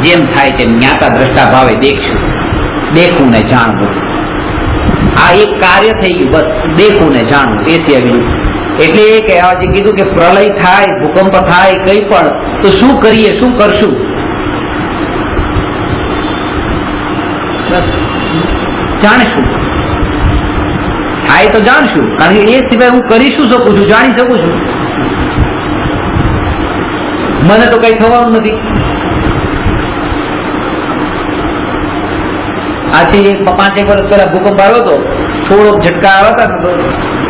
જેમ થાય તેમ જ્ઞાતા દ્રષ્ટા ભાવે દેખશું, દેખવું ને જાણવું. આ એક કાર્ય થઈ ગયું, બસ દેખવું ને જાણવું, એ સિવાય. એટલે એ કહેવા જે કીધું કે પ્રલય થાય, ભૂકંપ થાય, કઈ પણ, તો શું કરીએ, શું કરશું? જાણશું. થાય તો જાણશું, કારણ કે એ સિવાય હું કરી શું શકું છું, જાણી શકું છું. મને તો કઈ થવાનું નથી. આથી 5-1 વર્ષ પહેલા ભૂકંપ આવ્યો હતો, થોડોક ઝટકા આવ્યા હતા ને તો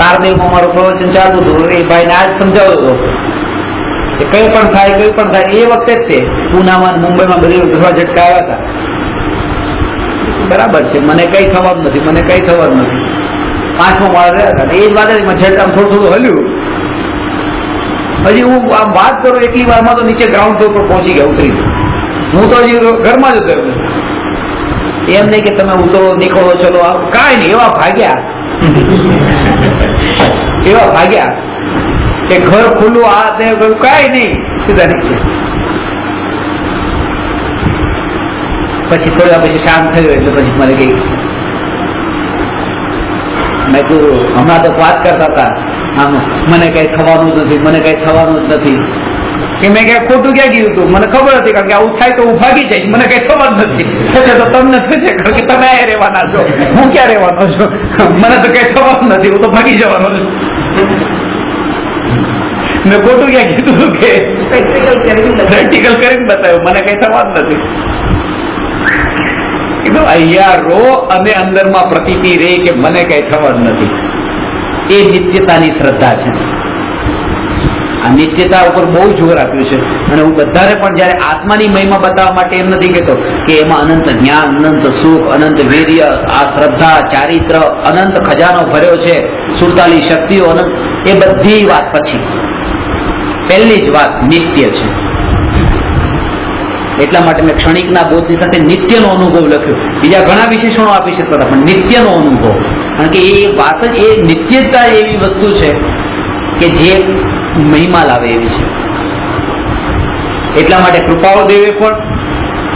તારદેવમાં મારું પ્રવચન ચાલતું હતું. એ ભાઈને આજ સમજાવતો હતો કે કઈ પણ થાય એ વખતે જ તે પૂનામાં મુંબઈમાં બધી ઘણા ઝટકા આવ્યા હતા. બરાબર છે, મને કઈ થવાનું નથી, મને કઈ થવાનું નથી. 5મો માળ રહ્યા હતા, એ જ વાત ઝટકા થોડું હલ્યું. હજી હું આમ વાત કરું એટલી વારમાં તો નીચે ગ્રાઉન્ડ ફ્લોર પર પહોંચી ગયા, ઉતરી. હું તો હજી ઘરમાં જ હતો. એમ નહીં કે તમે ઉતરો નીકળો ચલો, કાંઈ નહીં. એવા ભાગ્યા કે ઘર ખુલ્લું, આ તે કાંઈ નહીં, સીધા નીચે. પછી થોડા પછી શાંત થયો એટલે પછી મને કઈ મેં કીધું હમણાં તો વાત કરતા હતા આમ મને કઈ થવાનું જ નથી, મને કઈ થવાનું જ નથી. કે મેં ક્યાં ખોટું ક્યાં કીધું હતું? મને ખબર હતી, કારણ કે આવું થાય તો હું ભાગી જઈશ, મને કઈ ખબર નથી. થશે તો તમને થશે, કારણ કે તમે આ રહેવાના છો, હું ક્યાં રહેવાનો છું? મને તો કઈ થવાનું નથી, હું તો ભાગી જવાનો છું. મેં ખોટું ક્યાં કીધું હતું કે પ્રેક્ટિકલ કરીને બતાવ્યું, મને કઈ થવાનું નથી. કીધું અહીંયા રો અને અંદરમાં પ્રતીતિ રે કે મને કઈ થવાનું નથી. એ નિત્યતાની શ્રદ્ધા છે. આ નિત્યતા ઉપર બહુ જોર આપ્યું છે. અને હું બધાને પણ જયારે આત્માની મહિમા બતાવવા માટે એમ નથી કહેતો કે એમાં અનંત જ્ઞાન, અનંત સુખ, અનંત વીર્ય, આ શ્રદ્ધા, ચારિત્ર, અનંત ખજાનો ભર્યો છે, 47 શક્તિઓ અનંત. એ બધી વાત પછી પહેલી જ વાત નિત્ય છે. એટલા માટે મેં ક્ષણિકના બોધની સાથે નિત્યનો અનુભવ લખ્યો. બીજા ઘણા વિશેષણો આપી શકતા હતા, પણ નિત્યનો અનુભવ. કારણ કે એ વાત જ, એ નિત્યતા એવી વસ્તુ છે કે જે મહિમા લાવે એવી છે. એટલા માટે કૃપાળુદેવે પણ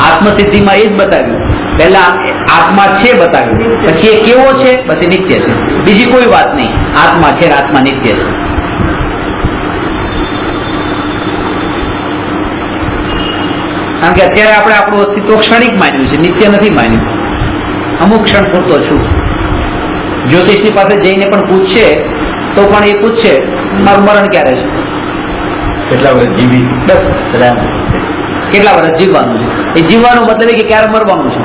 આત્મસિદ્ધિમાં એ જ બતાવ્યું. પહેલા આત્મા છે બતાવ્યું, પછી એ કેવો છે? બસ એ નિત્ય છે, બીજી કોઈ વાત નહીં. આત્મા છે, આત્મા નિત્ય છે. કારણ કે અત્યારે આપણે આપણું અસ્તિત્વ ક્ષણિક માન્યું છે, નિત્ય નથી માન્યું. અમુક ક્ષણ પૂરતો છું. જ્યોતિષની પાસે જઈને પણ પૂછશે તો પણ એ પૂછશે મારું મરણ ક્યારે છે, કેટલા વર્ષ જીવી, બસ કેટલા વર્ષ જીવવાનું છે. એ જીવવાનો મતલબ કે ક્યારે મરવાનું છે.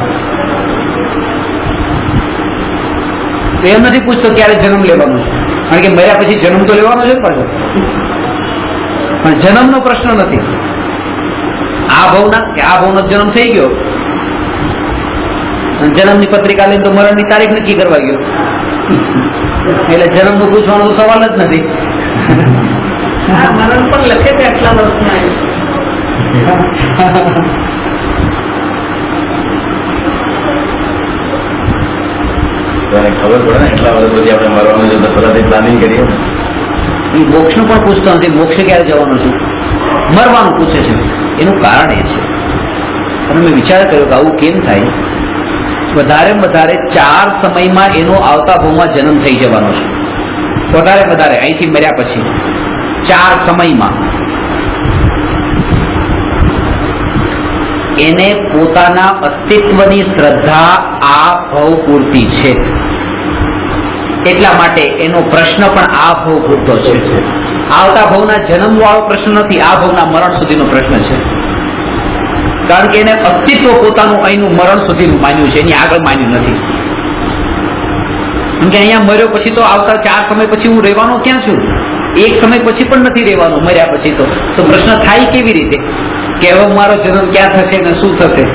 તો એમ નથી પૂછતો ક્યારે જન્મ લેવાનો છે, કારણ કે મર્યા પછી જન્મ તો લેવાનો છે પાછો. પણ જન્મનો પ્રશ્ન નથી. આ ભાવનો જન્મ થઈ ગયો, જન્મની પત્રિકા લઈને તો મરણની તારીખ નક્કી કરવા ગયો, એટલે જન્મનું પૂછવાનો તો સવાલ જ નથી. મરણ પણ લખે છે આટલા વર્ષમાં. ખબર પડે ને એટલા વર્ષ પછી આપણે મરવાનું છે તો પહેલાથી પ્લાનિંગ કરીએ. એ મોક્ષનું પણ પૂછતો નથી. મોક્ષ ક્યારે જવાનું છે, મરવાનું પૂછે છે. એનું કારણ એ છે, અને મેં વિચાર કર્યો કે આવું કેમ થાય. વધારે 4 સમયમાં એનો આવતા ભાવમાં જન્મ થઈ જવાનો છે. વધારે અહીંથી મર્યા પછી 4 સમયમાં એને પોતાના અસ્તિત્વની શ્રદ્ધા આ ભાવ પૂરતી છે. એટલા માટે એનો પ્રશ્ન પણ આ ભાવ પૂરતો છે. આવતા ભાવના જન્મ વાળો પ્રશ્ન નથી, આ ભાવના મરણ સુધીનો પ્રશ્ન છે. કારણ કે એને અસ્તિત્વ પોતાનું અહીંનું મરણ સુધીનું માન્યું છે, એની આગળ માન્યું નથી. કેમ કે અહીંયા મર્યો પછી તો આવતા 4 સમય પછી હું રહેવાનો ક્યાં છું? એક સમય પછી પણ નથી રહેવાનો મર્યા પછી. તો પ્રશ્ન થાય કેવી રીતે કે હવે મારો જન્મ ક્યાં થશે ને શું થશે?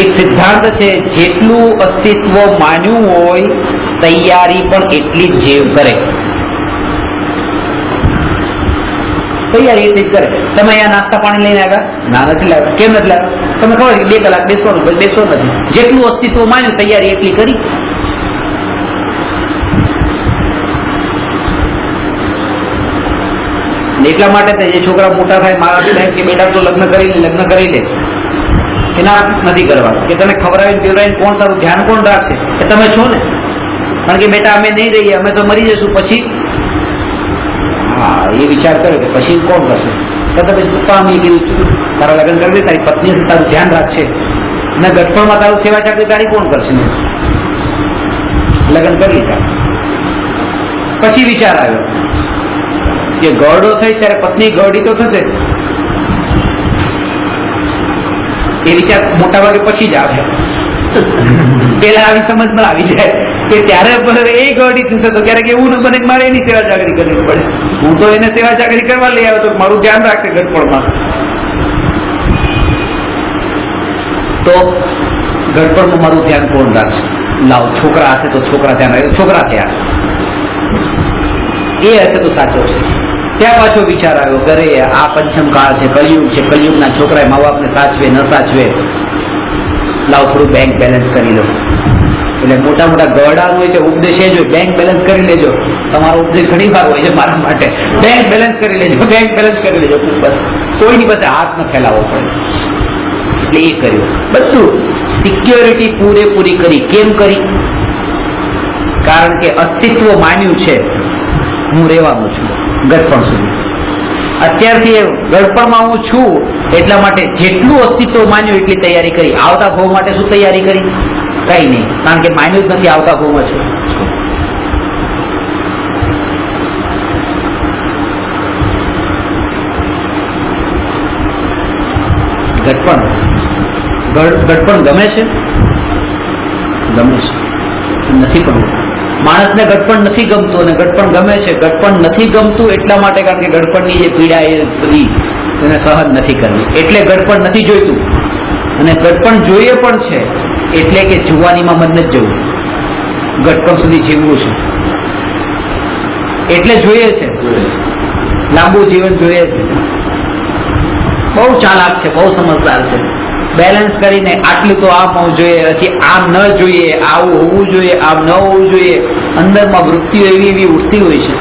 એક સિદ્ધાંત છે, જેટલું અસ્તિત્વ માન્યું હોય તૈયારી પણ એટલી જ જેવ કરે. તૈયારી એટલી જ કરે. તમે અહીંયા નાસ્તા પાણી લઈને આવ્યા? ના, નથી લાવ્યા. કેમ નથી લાવ્યા? તમને ખબર છે 2 કલાક બેસવાનું, બેસો નથી. જેટલું અસ્તિત્વ માન્યું તૈયારી એટલી કરી. એટલા માટે જે છોકરા મોટા થાય, મારા સાહેબ કે બેટા તો લગ્ન કરી લે, એના નથી કરવા કે તને ખવડાવીને પીવડાવીને કોણ તારું ધ્યાન કોણ રાખશે? એ તમે છો ને. કારણ કે બેટા અમે નહીં રહીએ, અમે તો મરી જશું પછી. હા, એ વિચાર કર્યો કે પછી કોણ કરશે? પછી પપ્પા અમે કીધું તારા લગ્ન કરી દે, તારી પત્ની તારું ધ્યાન રાખશે, અને ગઠફળમાં તારું સેવા ચાકરી તારી કોણ કરશે? લગ્ન કરી લીધા. પછી વિચાર આવ્યો કે ગરડો થઈ ત્યારે પત્ની ગરડી તો થશે, એ વિચાર મોટા ભાગે પછી જ આવે. પેલા આવી સમજમાં આવી જાય કે ત્યારે એ ગરડી થશે તો ક્યારેક એવું ન બને કે મારે એની સેવા ચાકરી કરવી પડે. હું તો એને સેવા ચાકરી કરવા લઈ આવ્યો તો મારું ધ્યાન રાખશે ગડપણમાં. તો ગડપણમાં મારું ધ્યાન કોણ રાખશે? લાવ, છોકરા હશે તો છોકરા ધ્યાન રાખે, છોકરા થયા એ હશે તો સાચો છે. ત્યાં પાછો વિચાર આવ્યો કરે આ પંચમ કાળ છે, કલયુગ છે, કલયુગના છોકરા મા બાપને સાચવે ન સાચવે, લાવ થોડું બેંક બેલેન્સ કરી લો. એટલે મોટા મોટા ગરડાનો હોય છે ઉપદેશ એ જ હોય, બેંક બેલેન્સ કરી લેજો. તમારો ઉપદેશ ઘણી વાર હોય છે મારા માટે, બેંક બેલેન્સ કરી લેજો, બેંક બેલેન્સ કરી લેજો. બસ કોઈની પાસે હાથ ન ફેલાવવો પડે. એટલે એ કર્યું, બધું સિક્યોરિટી પૂરેપૂરી કરી. કેમ કરી? કારણ કે અસ્તિત્વ માન્યું છે હું રહેવાનું છું ગડપણ સુધી. અત્યારથી ગડપણમાં હું છું એટલા માટે જેટલું અસ્તિત્વ માન્યું એટલી તૈયારી કરી. આવતા ભાવ માટે શું તૈયારી કરી? કઈ નહીં, કારણ કે માન્યું જ નથી આવતા ભાવમાં છે. ગડપણ ગમે છે? ગમે છે, નથી પણ માણસને ગડપણ નથી ગમતું અને ગડપણ ગમે છે. ગડપણ નથી ગમતું એટલા માટે કારણ કે ગડપણની જે પીડા એ બધી એને સહન નથી કરવી, એટલે ગડપણ નથી જોઈતું. અને ગડપણ જોઈએ પણ છે એટલે કે જુવાનીમાં મન નથી જવું, ગડપણ સુધી જીવવું છે એટલે જોઈએ છે, લાંબુ જીવન જોઈએ છે. બહુ ચાલાક છે, બહુ સમજદાર છે. બેલેન્સ કરીને આટલું તો આમ હોવું જોઈએ, પછી આમ ન જોઈએ, આવું હોવું જોઈએ, આમ ન હોવું જોઈએ. અંદરમાં વૃત્તિઓ એવી એવી ઉઠતી હોય છે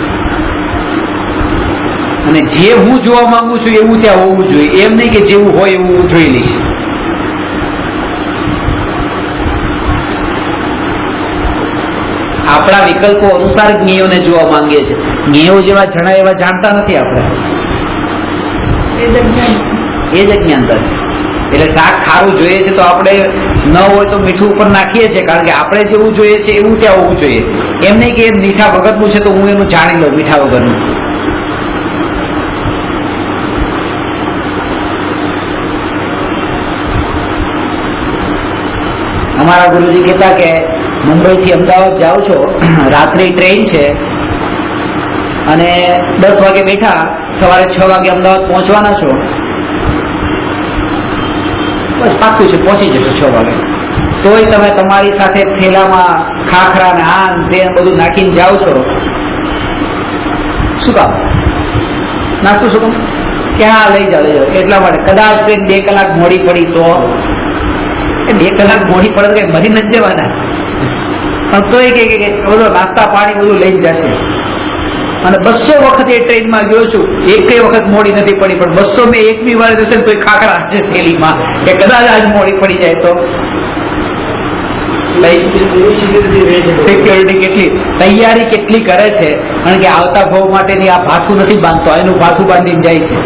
અને જે હું જોવા માંગુ છું એવું ત્યાં હોવું જોઈએ, એમ નહીં કે જેવું હોય એવું હું જોઈ લઈશ. આપણા વિકલ્પો અનુસાર જ્ઞેયોને જોવા માંગીએ છીએ. જ્ઞેયો જેવા જણા એવા જાણતા નથી આપણે, એ જ અજ્ઞાનતા છે. એટલે શાક ખારું જોઈએ છે તો આપણે ન હોય તો મીઠું ઉપર નાખીએ છીએ, કારણ કે આપણે જેવું જોઈએ છે એવું ત્યાં હોવું જોઈએ. એમ નહીં કે મીઠા વગરનું છે તો હું એનું જાણી લઉં મીઠા વગરનું. અમારા ગુરુજી કહેતા કે મુંબઈ થી અમદાવાદ જાઓ છો, રાત્રે ટ્રેન છે અને 10 વાગે બેઠા, સવારે 6 વાગે અમદાવાદ પહોંચવાના છો, બસ પાક્કું છે પહોંચી જશો 6 વાગે. તોય તમે તમારી સાથે થેલામાં ખાખરા ને આન તે બધું નાખીને જાઓ છો. શું કામ? નાસ્તો શું કામ? કે હા લઈ જાઓ એટલા માટે. કદાચ ટ્રેન 2 કલાક મોડી પડી તો 2 કલાક મોડી પડે કઈ મરી નથી જવાના, તો એ કે બધો નાસ્તા પાણી બધું લઈ જશે. અને 200 વખત એ ટ્રેનમાં ગયો છું, એકેય વખત મોડી નથી પડી, પણ 200 મેં એકની વાર જશે ને તો ખાખરા છે થેલીમાં કે કદાચ આજ મોડી પડી જાય તો. સિક્યોરિટી કેટલી, તૈયારી કેટલી કરે છે, કારણ કે આવતા ભાવ માટેની આ ભાથું નથી બાંધતો, એનું ભાથું બાંધીને જાય છે.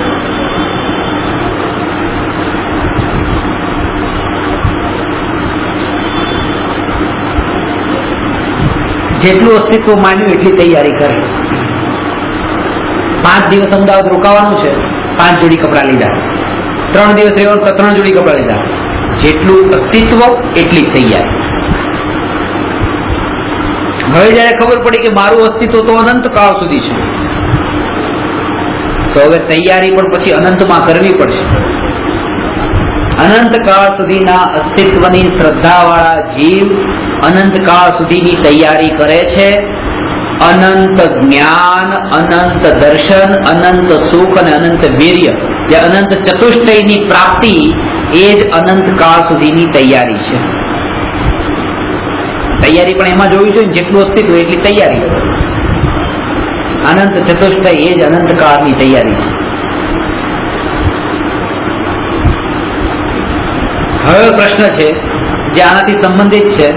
જેટલું અસ્તિત્વ માન્યું એટલી તૈયારી કરે. 5 દિવસ અમદાવાદ રોકાવાનું છે, 5 જોડી કપડા લીધા. 3 દિવસ રહેવાનું તો 3 જોડી કપડા લીધા. જેટલું અસ્તિત્વ એટલી તૈયારી. હવે જયારે ખબર પડી કે મારું અસ્તિત્વ તો અનંત કાળ સુધી છે, તો હવે તૈયારી પણ પછી અનંતમાં કરવી પડશે. અનંત કાળ સુધીના અસ્તિત્વની શ્રદ્ધાવાળા જીવ અનંત કાળ સુધીની તૈયારી કરે છે. અનંત જ્ઞાન, અનંત દર્શન, અનંત સુખ અને અનંત વીર્ય, જે અનંત ચતુષ્ટયની પ્રાપ્તિ, એ જ અનંત કાળ સુધીની તૈયારી છે. તૈયારી પણ એમાં જોવી જોઈએ, જેટલું અસ્તિત્વ એટલી તૈયારી. અનંત ચતુષ્ટય એ જ અનંત કાળની તૈયારી છે. હવે પ્રશ્ન છે જે આનાથી સંબંધિત છે,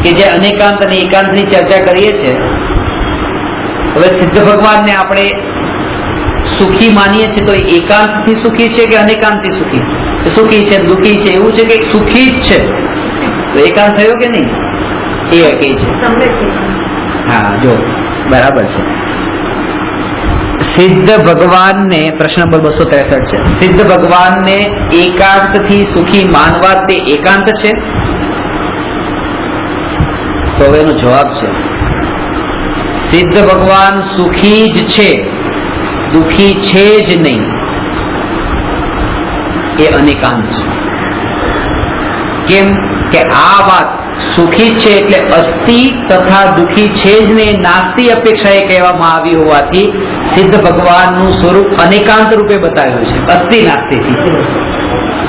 કે જે અનેકાંત અને એકાંતની ચર્ચા કરીએ છીએ. હવે સિદ્ધ ભગવાનને આપણે સુખી માનીએ છીએ તો એકાંતથી સુખી છે કે અનેકાંતથી સુખી? સુખી છે, દુઃખી છે, એવું છે કે સુખી જ છે? તો એકાંત થયો કે નહીં એ કહે છે. હા જો બરાબર છે. સિદ્ધ ભગવાનને પ્રશ્ન નંબર 263 છે. સિદ્ધ ભગવાનને એકાંતથી સુખી માનવા તે એકાંત છે? તો હવે એનો જવાબ છે સિદ્ધ ભગવાન સુખી જ છે, દુખી છે જ નહીં. એ અનેકાંત છે. કેમ કે આ વાત સુખી છે એટલે અસ્થિ તથા દુખી છે જ નહીં નાસ્તી અપેક્ષાએ કહેવામાં આવી હોવાથી સિદ્ધ ભગવાનનું સ્વરૂપ અનેકાંત રૂપે બતાવ્યું છે. અસ્થિ નાસ્તીથી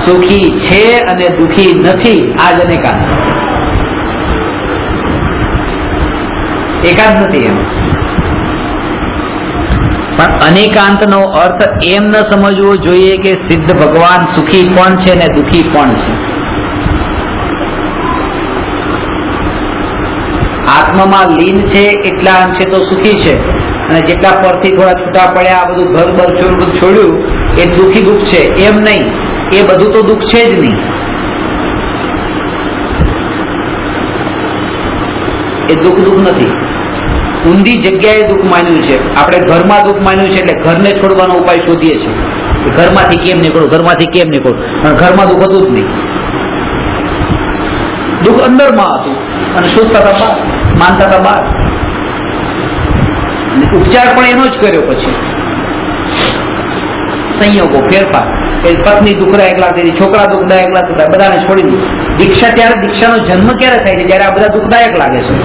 સુખી છે અને દુખી નથી, આ જ અનેકાંત. એકાંત નથી એમ. પણ અનેકાંતનો અર્થ એમ ન સમજવો જોઈએ કે સિદ્ધ ભગવાન સુખી પણ છે ને દુખી પણ છે. આત્મામાં લીન છે એટલા અંશે તો સુખી છે, અને જેટલા પરથી થોડા છૂટા પડ્યા, બધું ઘર બર છોડ્યું એ દુખી દુઃખ છે એમ નહીં. એ બધું તો દુઃખ છે જ નહીં. એ દુઃખ નથી. ઊંધી જગ્યાએ દુઃખ માન્યું છે. આપણે ઘરમાં દુઃખ માન્યું છે એટલે ઘરને છોડવાનો ઉપાય શોધીએ છીએ. ઘરમાંથી કેમ નીકળું, ઘરમાંથી કેમ નીકળું, પણ ઘરમાં દુઃખ હતું જ નહીં. દુઃખ અંદરમાં હતું અને શોધતા હતા બહાર, માનતા હતા બહાર. ઉપચાર પણ એનો જ કર્યો. પછી સંયોગો, ફેરફાર, પત્ની દુઃખદાયક લાગતી, છોકરા દુઃખદાયક લાગતા, બધાને છોડી દીધું. દીક્ષાનો જન્મ ક્યારે થાય છે? જયારે આ બધા દુઃખદાયક લાગે છે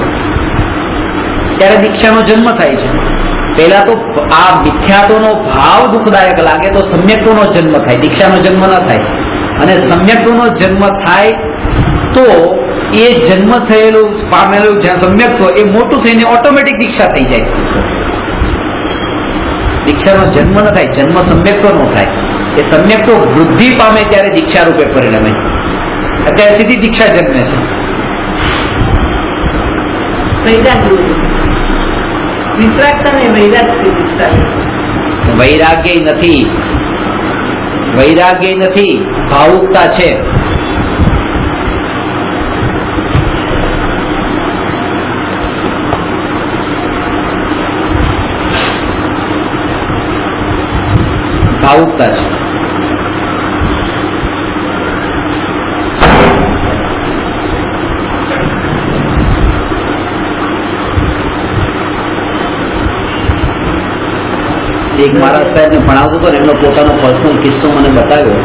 ત્યારે દીક્ષાનો જન્મ થાય છે. પહેલા તો આ મિથ્યાત્વનો ભાવ દુઃખદાયક લાગે તો સમ્યક્ત્વનો જન્મ થાય, દીક્ષાનો જન્મ ન થાય. અને સમ્યક્ત્વનો જન્મ થાય તો એ જન્મ થયેલું પામેલું સમ્યક્ત્વ એ મોટું થઈને ઓટોમેટિક દીક્ષા થઈ જાય. દીક્ષાનો જન્મ ન થાય, જન્મ સમ્યક્ત્વ નો થાય. એ સમ્યક્ત્વ વૃદ્ધિ પામે ત્યારે દીક્ષા રૂપે પરિણમે. અત્યારે સીધી દીક્ષા જન્મે છે. વૈરાગ્ય નથી, વૈરાગ્ય નથી, ભાવુકતા છે. ભાવુકતા છે. એક મહારાજ સાહેબને ભણાવતો હતો ને, એમનો પોતાનો પર્સનલ કિસ્સો મને બતાવ્યો.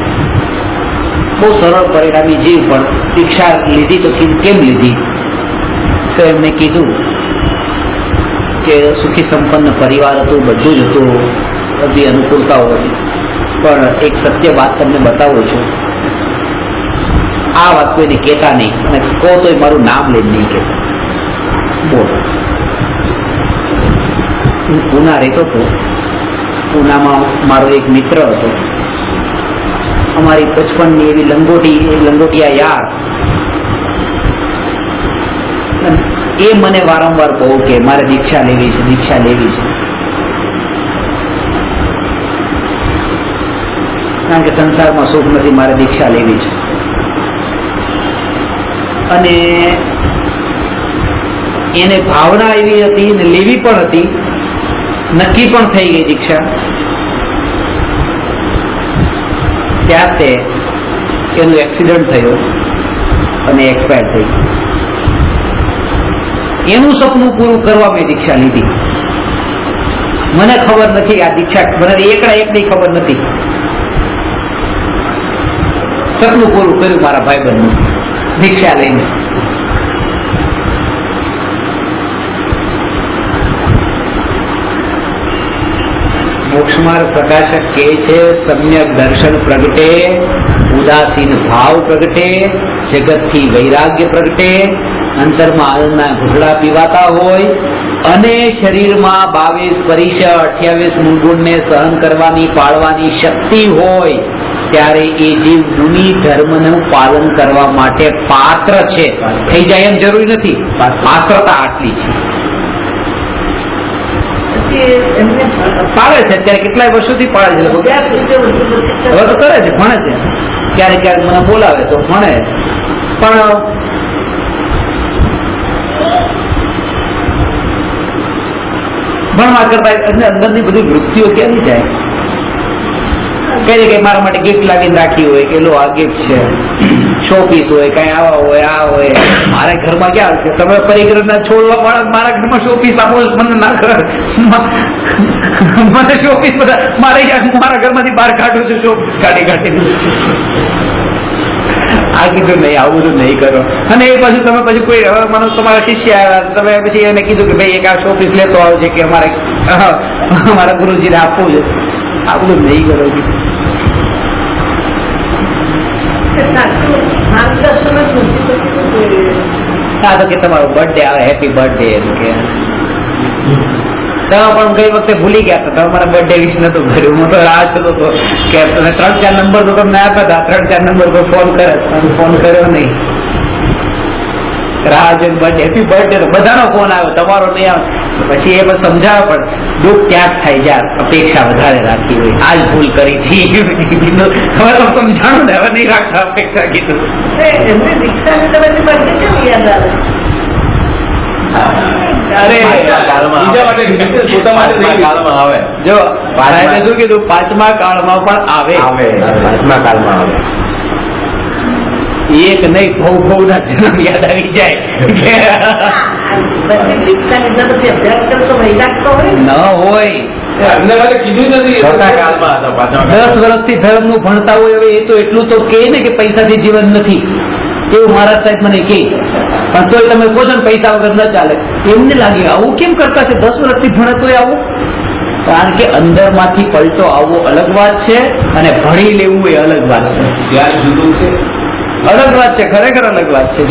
બહુ સરળ પરિણામી જીવ, પણ દીક્ષા લીધી તો કેમ લીધી? તો એમને કીધું કે સુખી સંપન્ન પરિવાર હતું, બધું જ હતું, બધી અનુકૂળતાઓ હતી. પણ એક સત્ય વાત તમને બતાવું છું. આ વાત કોઈને કહેતા નહીં, અને કહો તો મારું નામ લઈને નહીં કહેતા. બોલ, હું પૂના રહેતો હતો. પૂનામાં મારો એક મિત્ર હતો. અમારી બચપણની એવી લંગોટિયા યાર. એ મને વારંવાર બહુ કે મારે દીક્ષા લેવી છે, દીક્ષા લેવી છે. કારણ કે સંસારમાં સુખ નથી, મારે દીક્ષા લેવી છે. અને એને ભાવના એવી હતી ને લેવી પણ હતી, નક્કી પણ થઈ ગઈ દીક્ષા. ત્યાં તે એનું એક્સિડન્ટ થયો અને એક્સપાયર થઈ. એનું સપનું પૂરું કરવા મેં દીક્ષા લીધી. મને ખબર નથી આ દીક્ષા, મને એકડા એકની ખબર નથી. સપનું પૂરું કર્યું મારા ભાઈબંધનું દીક્ષા લઈને. મોક્ષમાર્ગ પ્રકાશક કહે છે, સમ્યક દર્શન પ્રગટે, ઉદાસીન ભાવ પ્રગટે, જગતથી વૈરાગ્ય પ્રગટે, અંતરમાં આનંદના ઘૂંટડા પીવાતા હોય અને શરીરમાં 22 પરિસર 28 મૂળગુણને સહન કરવાની પાળવાની શક્તિ હોય, ત્યારે એ જીવ મુનિ ધર્મનું પાલન કરવા માટે પાત્ર છે. થઈ જાય એમ જરૂરી નથી, પાત્રતા આટલી છે. પાળે છે અત્યારે, કેટલાય વર્ષોથી પાળે છે. હવે તો કરે છે, ભણે છે. ક્યારેક ક્યારેક મને બોલાવે તો ભણે. પણ ભણવા કરતા અંદરની બધી વૃત્તિઓ ક્યાંથી જાય? કે મારા માટે ગિફ્ટ લાવીને રાખી હોય કે લો આ ગિફ્ટ છે, શો પીસ હોય, કઈ આવા હોય આ હોય. મારા ઘરમાં ક્યાં છે? તમે પરિગ્રહના છોડવા વાળા મારા ઘરમાં શો પીસ આપો, મને ના કર. મને શો પીસ બધા મારા ઘરમાંથી બહાર કાઢું છું, શો કાઢી આ કીધું નહીં, આવું બધું નહીં કરો. અને એ પછી તમે પછી કોઈ માનો તમારા શિષ્ય આવ્યા, તમે પછી એને કીધું કે ભાઈ એક આ શો પીસ લેતો આવજે કે અમારા ગુરુજીને આપવું છે. આ બધું નહીં કરો. હા તો કે તમારો બર્થડે આવે, હેપી બર્થડે એમ કે. તમે પણ ગઈ વખતે ભૂલી ગયા હતા, તમે મારા બર્થડે વિશ નતું કર્યું. હું તો રાહ જોતો હતો કે 3-4 નંબર તો તમને આપ્યા હતા, 3-4 નંબર પર ફોન કરે, ફોન કર્યો નહીં. રાહ જોઈને બર્થડે, હેપી બર્થડે બધાનો ફોન આવ્યો, તમારો નહીં આવે. પછી એ બધું સમજાવવા પડે. દુઃખ ત્યાં જ થાય જ્યારે અપેક્ષા વધારે રાખી હોય. આ જ ભૂલ કરી હતી. હવે તો સમજાણું ને, હવે નહીં રાખતા અપેક્ષા. કીધું અરે જો મહારાજે શું કીધું? 5મા કાળમાં પણ આવે. 5મા કાળમાં આવે. એક નહીં, બહુ ના જન્મ યાદ આવી જાય. ન હોય 10 વર્ષથી ધર્મ નું ભણતા હોય. હવે એ તો એટલું તો કે ને કે પૈસાથી જીવન નથી, એવું મહારાજ સાહેબ મને કે. પણ તોય તમે કહો છો ને પૈસા વગર ન ચાલે. એમને લાગે આવું કેમ કરતા છે? 10 વર્ષથી ભણે તોય આવું. કારણ કે અંદર માંથી પલટો આવવો અલગ વાત છે, અને ભણી લેવું એ અલગ વાત છે. ત્યાં જુદું છે, અલગ વાત છે, ખરેખર અલગ વાત છે.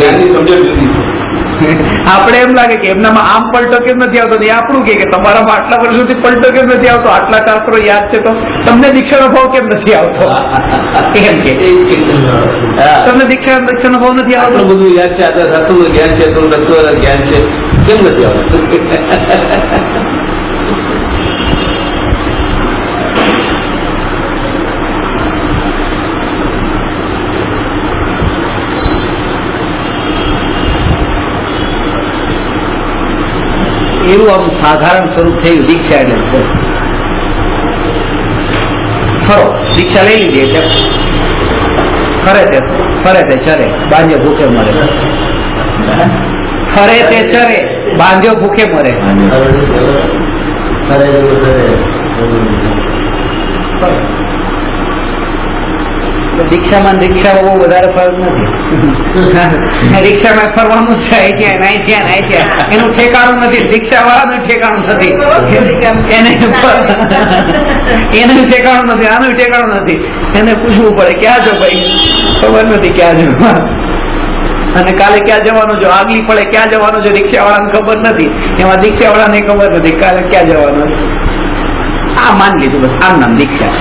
આપણે એમ લાગે કે એમનામાં આમ પલટો કેમ નથી આવતો? આપણું કે તમારામાં આટલા વર્ષોથી પલટો કેમ નથી આવતો? આટલા શાસ્ત્રો યાદ છે તો તમને દીક્ષાનો ભાવ કેમ નથી આવતો? એમ કે તમને દીક્ષાનો ભાવ નથી આવતો? બધું યાદ છે, સત્વ જ્ઞાન છે, તત્વ જ્ઞાન છે, કેમ નથી આવતું? એવું આમ સાધારણ સ્વરૂપ થયું દીક્ષા એટલે. ખરો દીક્ષા લઈ લીધી એટલે ફરે તે ચરે, બાંધ્યો ભૂખે મરે. ફરે તે ચરે, બાંધ્યો ભૂખે મરે. દીક્ષામાં રિક્ષામાં બહુ વધારે ફરક નથી. રિક્ષામાં ફરવાનું છે, એનું ઠેકાણું નથી. રિક્ષા વાળાનું ઠેકાણું નથી, એનું ઠેકાણું નથી, આનું ઠેકાણું નથી. એને પૂછવું પડે ક્યાં છો ભાઈ? ખબર નથી ક્યાં જવા, અને કાલે ક્યાં જવાનું છો, આગલી પડે ક્યાં જવાનું છે, રિક્ષા વાળાને ખબર નથી. એમાં રિક્ષા વાળાને ખબર નથી કાલે ક્યાં જવાનું. આ માન લીધું બસ, આમ નામ દીક્ષા.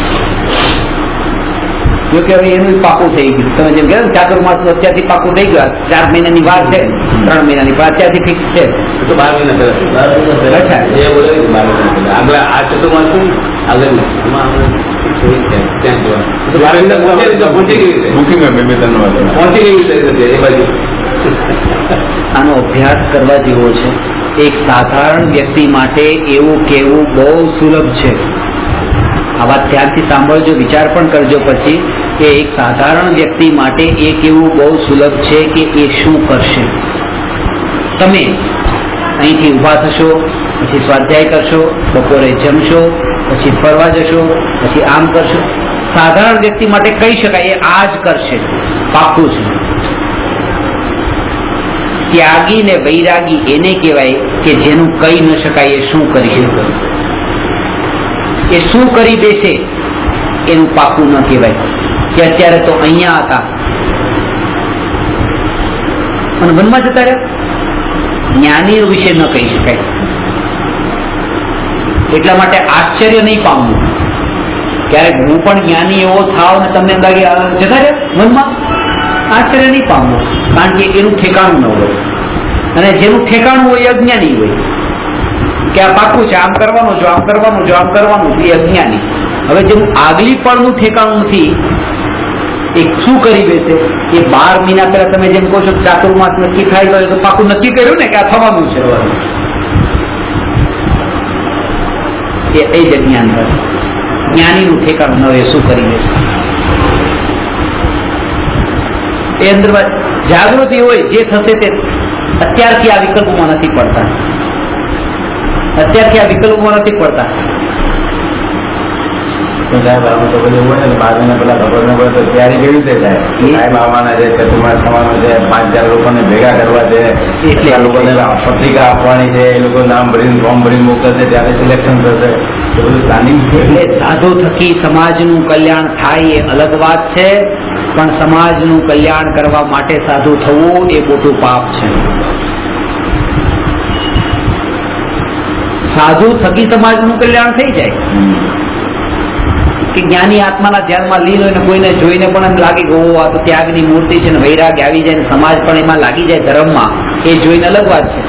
જો કે હવે એનું પાકું થઈ ગયું. તમે જેમ કહ્યું ચાતુર્માસ અત્યારથી પાકું થઈ ગયું. 4 મહિનાની વાર છે, 3 મહિનાની વાર અત્યારથી ફિક્સ છે. 12 મહિના અચ્છા એ બોલે 12 મહિના આગળ આ ચતુર્માસ આગળ આનો અભ્યાસ કરવા જેવો છે. એક સાધારણ વ્યક્તિ માટે એવું કેવું બહુ સુલભ છે. આ વાત ધ્યાનથી સાંભળજો, વિચાર પણ કરજો પછી કે એક સાધારણ વ્યક્તિ માટે એ કેવું બહુ સુલભ છે કે એ શું કરશે. તમે અહીંથી ઊભા થશો, પછી સ્વાધ્યાય કરશો, બપોરે જમશો, પછી ફરવા જશો, પછી આમ કરશો. સાધારણ વ્યક્તિ માટે કહી શકાય એ આ જ કરશે, પાક્કું છે. ત્યાગી ને વૈરાગી એને કહેવાય કે જેનું કહી ન શકાય એ શું કરી શકે. એ શું કરી દેશે એનું પાકું ન કહેવાય. કે અત્યારે તો અહીંયા હતા અને વનમાં જતા રહ્યા, જ્ઞાની વિશે ન કહી શકાય. એટલા માટે આશ્ચર્ય નહીં પામવું. ક્યારેક હું પણ જ્ઞાની એવો થાવ ને તમને અંદાજે જતા રહ્યા વનમાં, આશ્ચર્ય નહીં પામવું. કારણ કે એનું ઠેકાણું ન હોય, અને જેનું ઠેકાણું હોય એ અજ્ઞાની હોય. કે આ પાકું છે, આમ કરવાનું છે, આમ કરવાનું છે, આમ કરવાનું છે, એ અજ્ઞાની. હવે જેનું આગલી પળનું ઠેકાણું નથી એ શું કરી બેસે? એ 12 મહિના પહેલા તમે જેમ કહો છો ચાતુર્માસ નક્કી થાય તો પાકું નક્કી કર્યું ને કે આ થવાનું છે. એ જ અજ્ઞાનતા છે. જ્ઞાનીનું ઠેકાણું ન હોય શું કરી લેશે. એ અંદર જાગૃતિ હોય જે થશે તે અત્યારથી આ વિકલ્પોમાં નથી પડતા. અત્યારથી આ વિકલ્પોમાં નથી પડતા. તો સાહેબ આમાં તો બધું હોય ને બાજુને પેલા ખબર ન પડે તો ત્યારે કેવી રીતે થાય? સાહેબ આવવાના છે, કસ્ટમર થવાનું છે, 5-4 લોકોને ભેગા કરવા છે, એટલે આ લોકોને પત્રિકા આપવાની છે, એ લોકો નામ ભરીને ફોર્મ ભરીને મોકલશે ત્યારે સિલેક્શન થશે. એ બધું પ્લાનિંગ છે. એટલે સાધુ થકી સમાજનું કલ્યાણ થાય એ અલગ વાત છે, પણ સમાજનું કલ્યાણ કરવા માટે સાધુ થવું એ મોટું પાપ છે. સાધુ થકી સમાજનું કલ્યાણ થઈ જાય કે જ્ઞાની આત્માના ધ્યાનમાં લીન હોય ને કોઈને જોઈને પણ એમ લાગે કે ઓ આ તો ત્યાગની મૂર્તિ છે ને વૈરાગ્ય આવી જાય ને સમાજ પણ એમાં લાગી જાય ધર્મમાં, એ જોઈને અલગ વાત છે.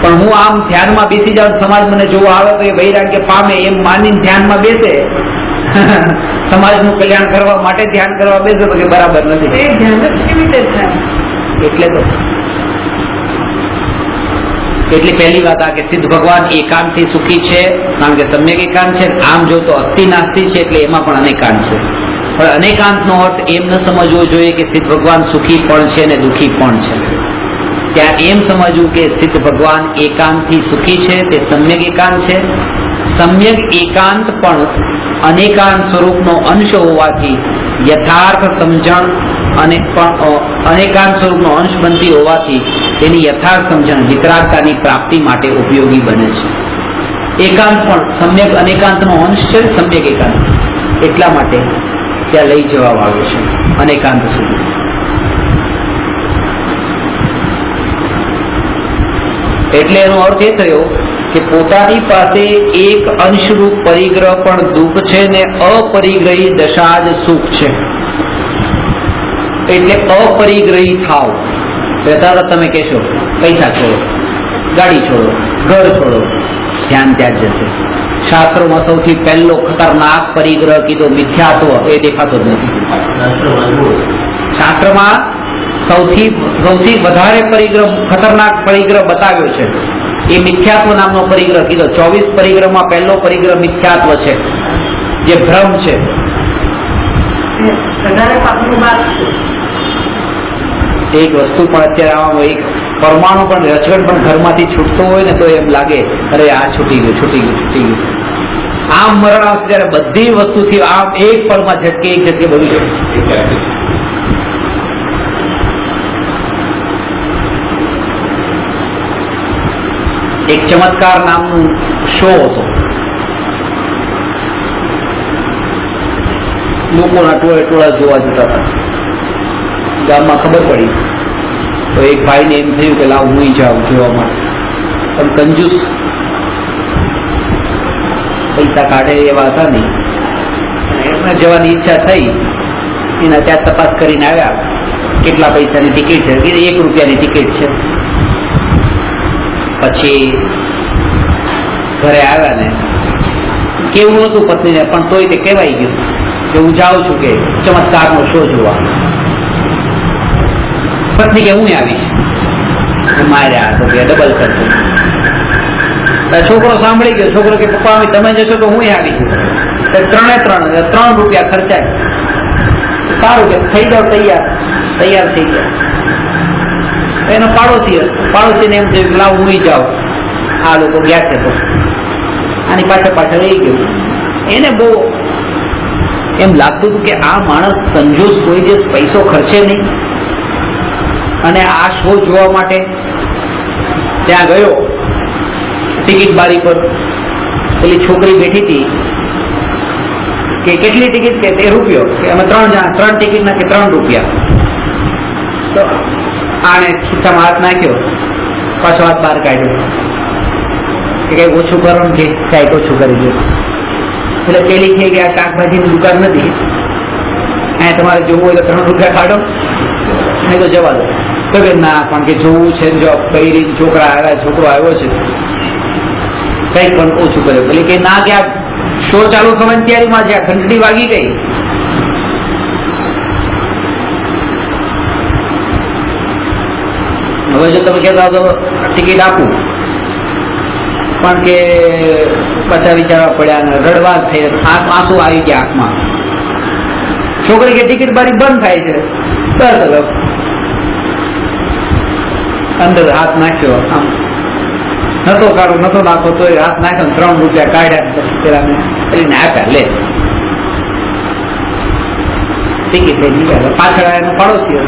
પણ હું આમ ધ્યાનમાં બેસી જાઉં સમાજ મને જોવા આવે તો એ વૈરાગ્ય પામે એમ માનીને ધ્યાનમાં બેસે સમાજનું કલ્યાણ કરવા માટે ધ્યાન કરવા બેસે તો કે બરાબર નથી. એટલે તો એટલી પહેલી વાત આ કે સિદ્ધ ભગવાન એકાંતથી સુખી છે, કારણ કે સમ્યક એકાંત છે. આમ જો તો અસ્થિ નાસ્તિ છે એટલે એમાં પણ અનેકાંત છે. પણ અનેકાંતનો અર્થ એમ ન સમજવો જોઈએ કે સિદ્ધ ભગવાન સુખી પણ છે ને દુઃખી પણ છે. ત્યાં એમ સમજવું કે સિદ્ધ ભગવાન એકાંતથી સુખી છે, તે સમ્યક એકાંત છે. સમ્યક એકાંત પણ અનેકાંત સ્વરૂપનો અંશ હોવાથી યથાર્થ સમજણ અને અનેકાંત સ્વરૂપનો અંશ બનતી હોવાથી તેની યથાર્થ સમજણ વિતરાગતાની પ્રાપ્તિ માટે ઉપયોગી બને છે. એકાંત પણ સમ્યક અનેકાંતનો અંશ છે, સમ્યક એકાંત એટલા માટે ત્યાં લઈ જવામાં આવે છે અનેકાંત સુધી. એટલે એનો અર્થ એ થયો કે પોતાની પાસે એક અંશરૂપ પરિગ્રહ પણ દુઃખ છે ને અપરિગ્રહી દશા જ સુખ છે. એટલે અપરિગ્રહી થાવ. તરત તમે કહેશો પૈસા છોડો, ગાડી છોડો, ઘર છોડો, ધ્યાન ત્યાં જ જશે. શાસ્ત્રોમાં સૌથી પહેલો ખતરનાક પરિગ્રહ કીધો મિથ્યાત્વ, એ દેખાતો જ નથી. શાસ્ત્રમાં સૌથી વધારે પરિગ્રહ, ખતરનાક પરિગ્રહ બતાવ્યો છે એ મિથ્યાત્વ નામનો પરિગ્રહ કીધો. 24 પરિગ્રહમાં પહેલો પરિગ્રહ મિથ્યાત્વ છે, જે ભ્રમ છે. એક વસ્તુ પણ અત્યારે આમાં એક પરમાણુ પણ રચકણ પણ ઘરમાંથી છૂટતો હોય ને તો એમ લાગે અરે આ છૂટી ગયું, છૂટી ગયું, છૂટી ગયું. આમ મરણ આવશે ત્યારે બધી વસ્તુથી આમ એક પળમાં ઝટકે, એક ઝટકે બધું જશે. એક ચમત્કાર નામનું શો હતો. લોકોના ટોળે ટોળા જોવા જતા હતા. ગામમાં ખબર પડી તો એક ભાઈને એમ થયું કે લાવ હું જાઉં જોવા માટે. પણ કંજૂસ પૈસા કાઢે એવા હતા નહીં. એમને જવાની ઈચ્છા થઈ. એના ત્યાં તપાસ કરીને આવ્યા કેટલા પૈસાની ટિકિટ છે. 1 રૂપિયાની ટિકિટ છે. પછી ઘરે આવ્યા ને કેવું હતું પત્નીને, પણ તોય તે કહેવાય ગયું કે હું જાઉં છું કે ચમત્કારનો શો જોવા. પત્ની કે હું આવીશ. માર્યા તો કે ડબલ કરજો. છોકરો સાંભળી ગયો. છોકરો કે પપ્પા તમે જશો તો હું આવીશ. 3 રૂપિયા ખર્ચાય. સારું કે થઈ જાવ તૈયાર થઈ જાવ. એનો પાડોશીને એમ થયું લાવ હું જાઉં. આ લોકો ગયા છે તો આની પાછળ લઈ ગયો. એને બહુ એમ લાગતું હતું કે આ માણસ કંજૂસ કોઈ દિવસ પૈસો ખર્ચે નહીં. અને આ શો જોવા માટે ત્યાં ગયો. ટિકિટ બારી પર પેલી છોકરી બેઠી હતી કે કેટલી ટિકિટ કે 2 રૂપિયો કે અમે 3 જણા 3 ટિકિટના કે 3 રૂપિયા. તો આને ખિસ્સામાં હાથ નાખ્યો, પાછો હાથ બહાર કાઢ્યો કે કઈ ઓછું કરો ને કાંઈક ઓછું કરી દો. એટલે પેલી કે આ શાકભાજીની દુકાન નથી, અહીંયા તમારે જોવું હોય તો 3 રૂપિયા કાઢો, નહીં તો જવા દો. તો કે ના પણ કે જોવું છે, જો બૈરી છોકરો આવ્યો છે કઈક પણ ઓછું કર્યું. પેલી કે ના કે આ શો ચાલુ થવાની તૈયારીમાં છે, આ ઘંટડી વાગી ગઈ. હવે જો તમે કહેતા તો ટિકિટ આપું પણ કે પાછા વિચારવા પડ્યા ને રડવા જ થઈ, આંસુ આવી ગયા આંખમાં. છોકરી કે ટિકિટ બારી બંધ થાય છે, બસ અંદર હાથ નાખ્યો, આમ નતો કાઢો નતો નાખો તો હાથ નાખ્યો, 3 રૂપિયા કાઢ્યા. પછી પેલા એને આપ્યા, લે ટિકિટ લઈ નીકળ્યા. પાછળ એનો પડોશી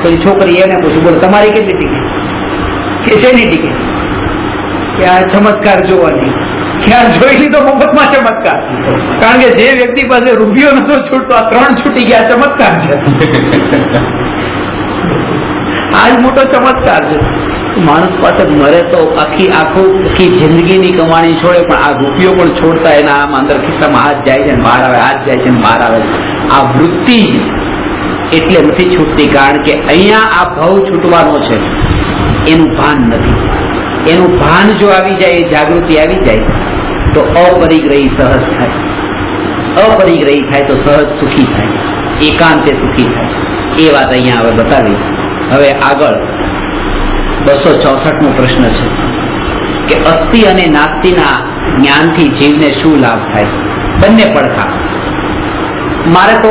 પછી છોકરી એને પૂછ્યું, બોલો તમારી કેટલી ટિકિટ? કે શેની ટિકિટ? કે આ ચમત્કાર જોવાની. ક્યાં જોઈ લીધો મફતમાં ચમત્કાર? કારણ કે જે વ્યક્તિ પાસે રૂપિયો નતો છૂટતો, આ 3 છૂટી ગયા, ચમત્કાર છે. આજ મોટો ચમત્કાર છે. માણસ પાસે મરે તો આખી જિંદગીની કમાણી છોડે, પણ આ રૂપિયો પણ છોડતા એના આમ અંદર ખિસ્સામાં હાથ જાય છે ને બહાર આવે, હાથ જાય છે ને બહાર આવે છે. આ વૃત્તિ એટલે નથી છૂટતી, કારણ કે અહીંયા આ ભાવ છૂટવાનો છે, એનું ભાન નથી. એનું ભાન જો આવી જાય, એ જાગૃતિ આવી જાય, તો અપરિગ્રહી સહજ થાય. અપરિગ્રહી થાય તો સહજ સુખી થાય, એકાંતે સુખી થાય. એ વાત અહીંયા હવે બતાવી. હવે આગળ 264મો પ્રશ્ન છે કે અસ્થિ અને નાસ્તિના જ્ઞાનથી જીવને શું લાભ થાય? બંને પડખા. મારે તો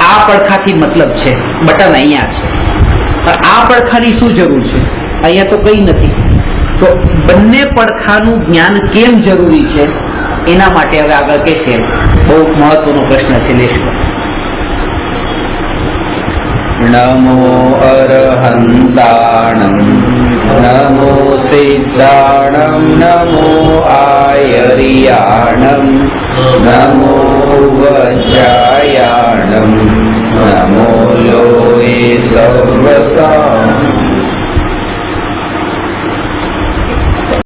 આ પડખાથી મતલબ છે, બટન અહીંયા છે, પણ આ પડખાની શું જરૂર છે? અહીંયા તો કઈ નથી. તો બંને પડખાનું જ્ઞાન કેમ જરૂરી છે એના માટે હવે આગળ કે છે, બહુ મહત્વનો પ્રશ્ન છે. લેશો. નમો અરહંતાણમ નમો સિદ્ધાણમ નમો આયરિયાણમ નમો વજ્રાયાણમ નમો લોએ સર્વસામ